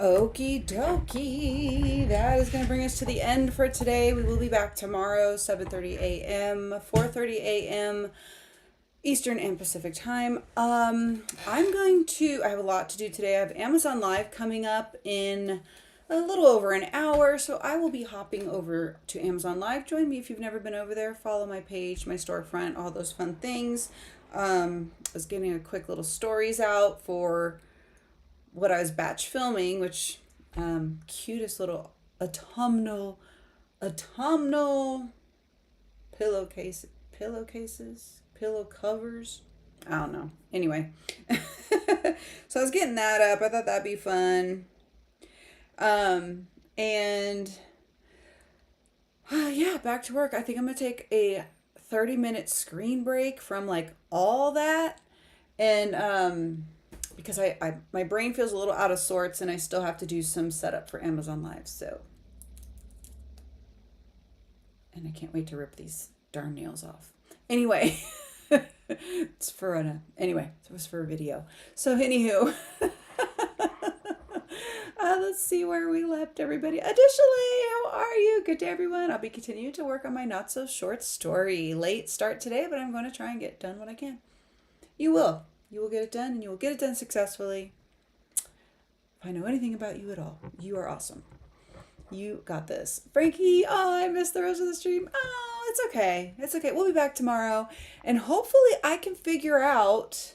Okie dokie. That is going to bring us to the end for today. We will be back tomorrow, 7:30 a.m., 4:30 a.m. Eastern and Pacific time. I have a lot to do today. I have Amazon Live coming up in a little over an hour, so I will be hopping over to Amazon Live. Join me if you've never been over there. Follow my page, my storefront, all those fun things. I was getting a quick little stories out for what I was batch filming, which cutest little autumnal pillowcases, pillow covers. I don't know. Anyway, so I was getting that up. I thought that'd be fun. And yeah, back to work. I think I'm gonna take a 30-minute screen break from like all that, and because my brain feels a little out of sorts, and I still have to do some setup for Amazon Live. So, and I can't wait to rip these darn nails off. Anyway, it's for anyway, it was for a video. So anywho. Let's see where we left everybody. Additionally, how are you? Good day, everyone. I'll be continuing to work on my not so short story. Late start today, but I'm going to try and get done what I can. You will. You will get it done, and you will get it done successfully. If I know anything about you at all, you are awesome. You got this. Frankie, oh, I missed the rest of the stream. Oh, it's okay. It's okay. We'll be back tomorrow, and hopefully I can figure out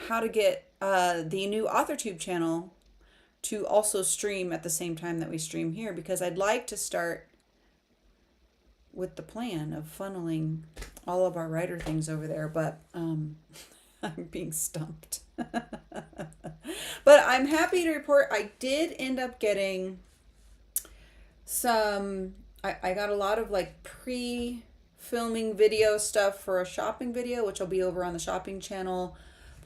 how to get the new Authortube channel to also stream at the same time that we stream here, because I'd like to start with the plan of funneling all of our writer things over there, but I'm being stumped. But I'm happy to report I did end up getting some, I got a lot of like pre-filming video stuff for a shopping video, which will be over on the shopping channel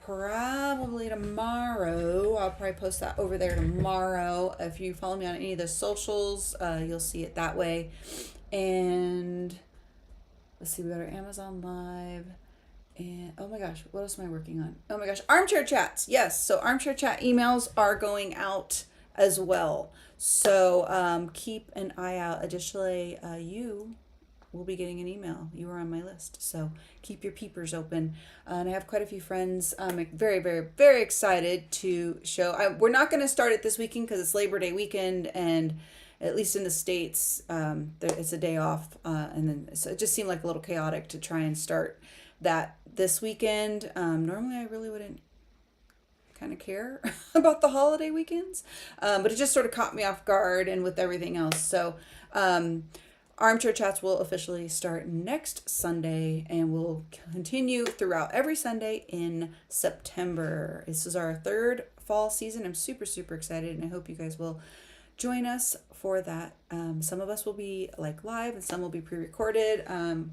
probably tomorrow. I'll probably post that over there tomorrow. If you follow me on any of the socials, you'll see it that way. And let's see, we got our Amazon Live. And oh my gosh, what else am I working on? Oh my gosh, armchair chats. Yes, so armchair chat emails are going out as well. So keep an eye out. Additionally, you will be getting an email. You are on my list, so keep your peepers open. And I have quite a few friends. I'm very, very, very excited to show. We're not going to start it this weekend because it's Labor Day weekend, and at least in the States, it's a day off, and then so it just seemed like a little chaotic to try and start that this weekend. Normally, I really wouldn't kind of care about the holiday weekends, but it just sort of caught me off guard, and with everything else. So Armchair Chats will officially start next Sunday, and will continue throughout every Sunday in September. This is our third fall season. I'm super, super excited, and I hope you guys will join us for that. Some of us will be like live, and some will be pre-recorded.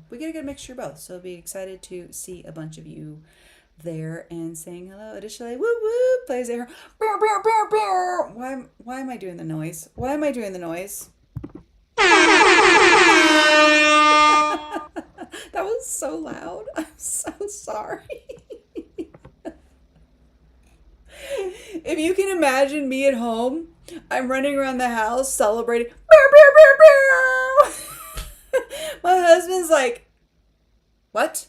We get a good mixture of both, so I'll be excited to see a bunch of you there and saying hello. Additionally, woo woo, plays there. Why am I doing the noise? Why am I doing the noise? That was so loud. I'm so sorry. If you can imagine me at home, I'm running around the house celebrating. My husband's like, what?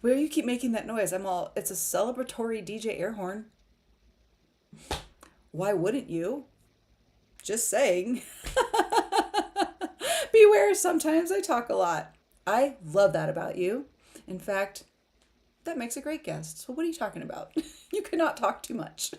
Where you keep making that noise? It's a celebratory DJ air horn. Why wouldn't you? Just saying. Beware, sometimes I talk a lot. I love that about you. In fact, that makes a great guest. So what are you talking about? You cannot talk too much.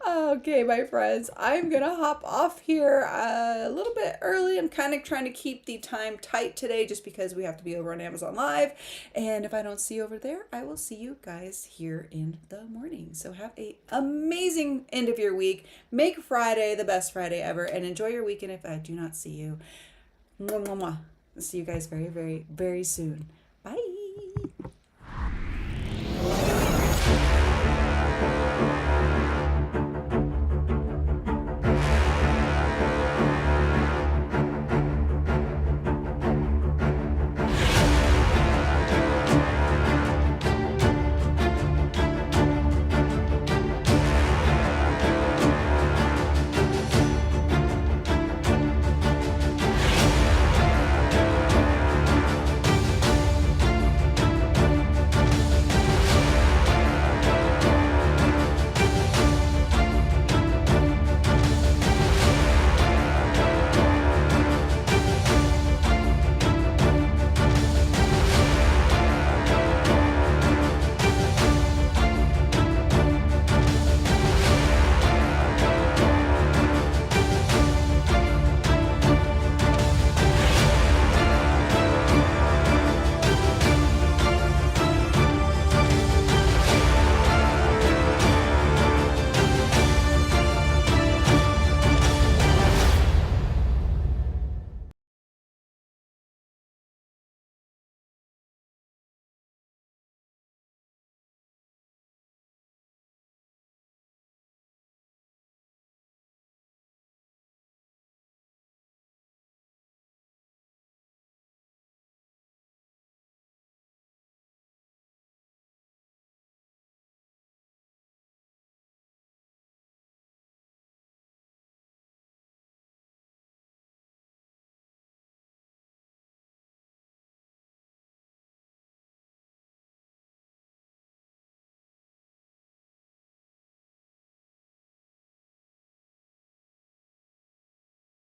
Okay, my friends, I'm going to hop off here a little bit early. I'm kind of trying to keep the time tight today just because we have to be over on Amazon Live. And if I don't see you over there, I will see you guys here in the morning. So have an amazing end of your week. Make Friday the best Friday ever, and enjoy your weekend if I do not see you. Mwah, mwah, mwah. See you guys very, very, very soon.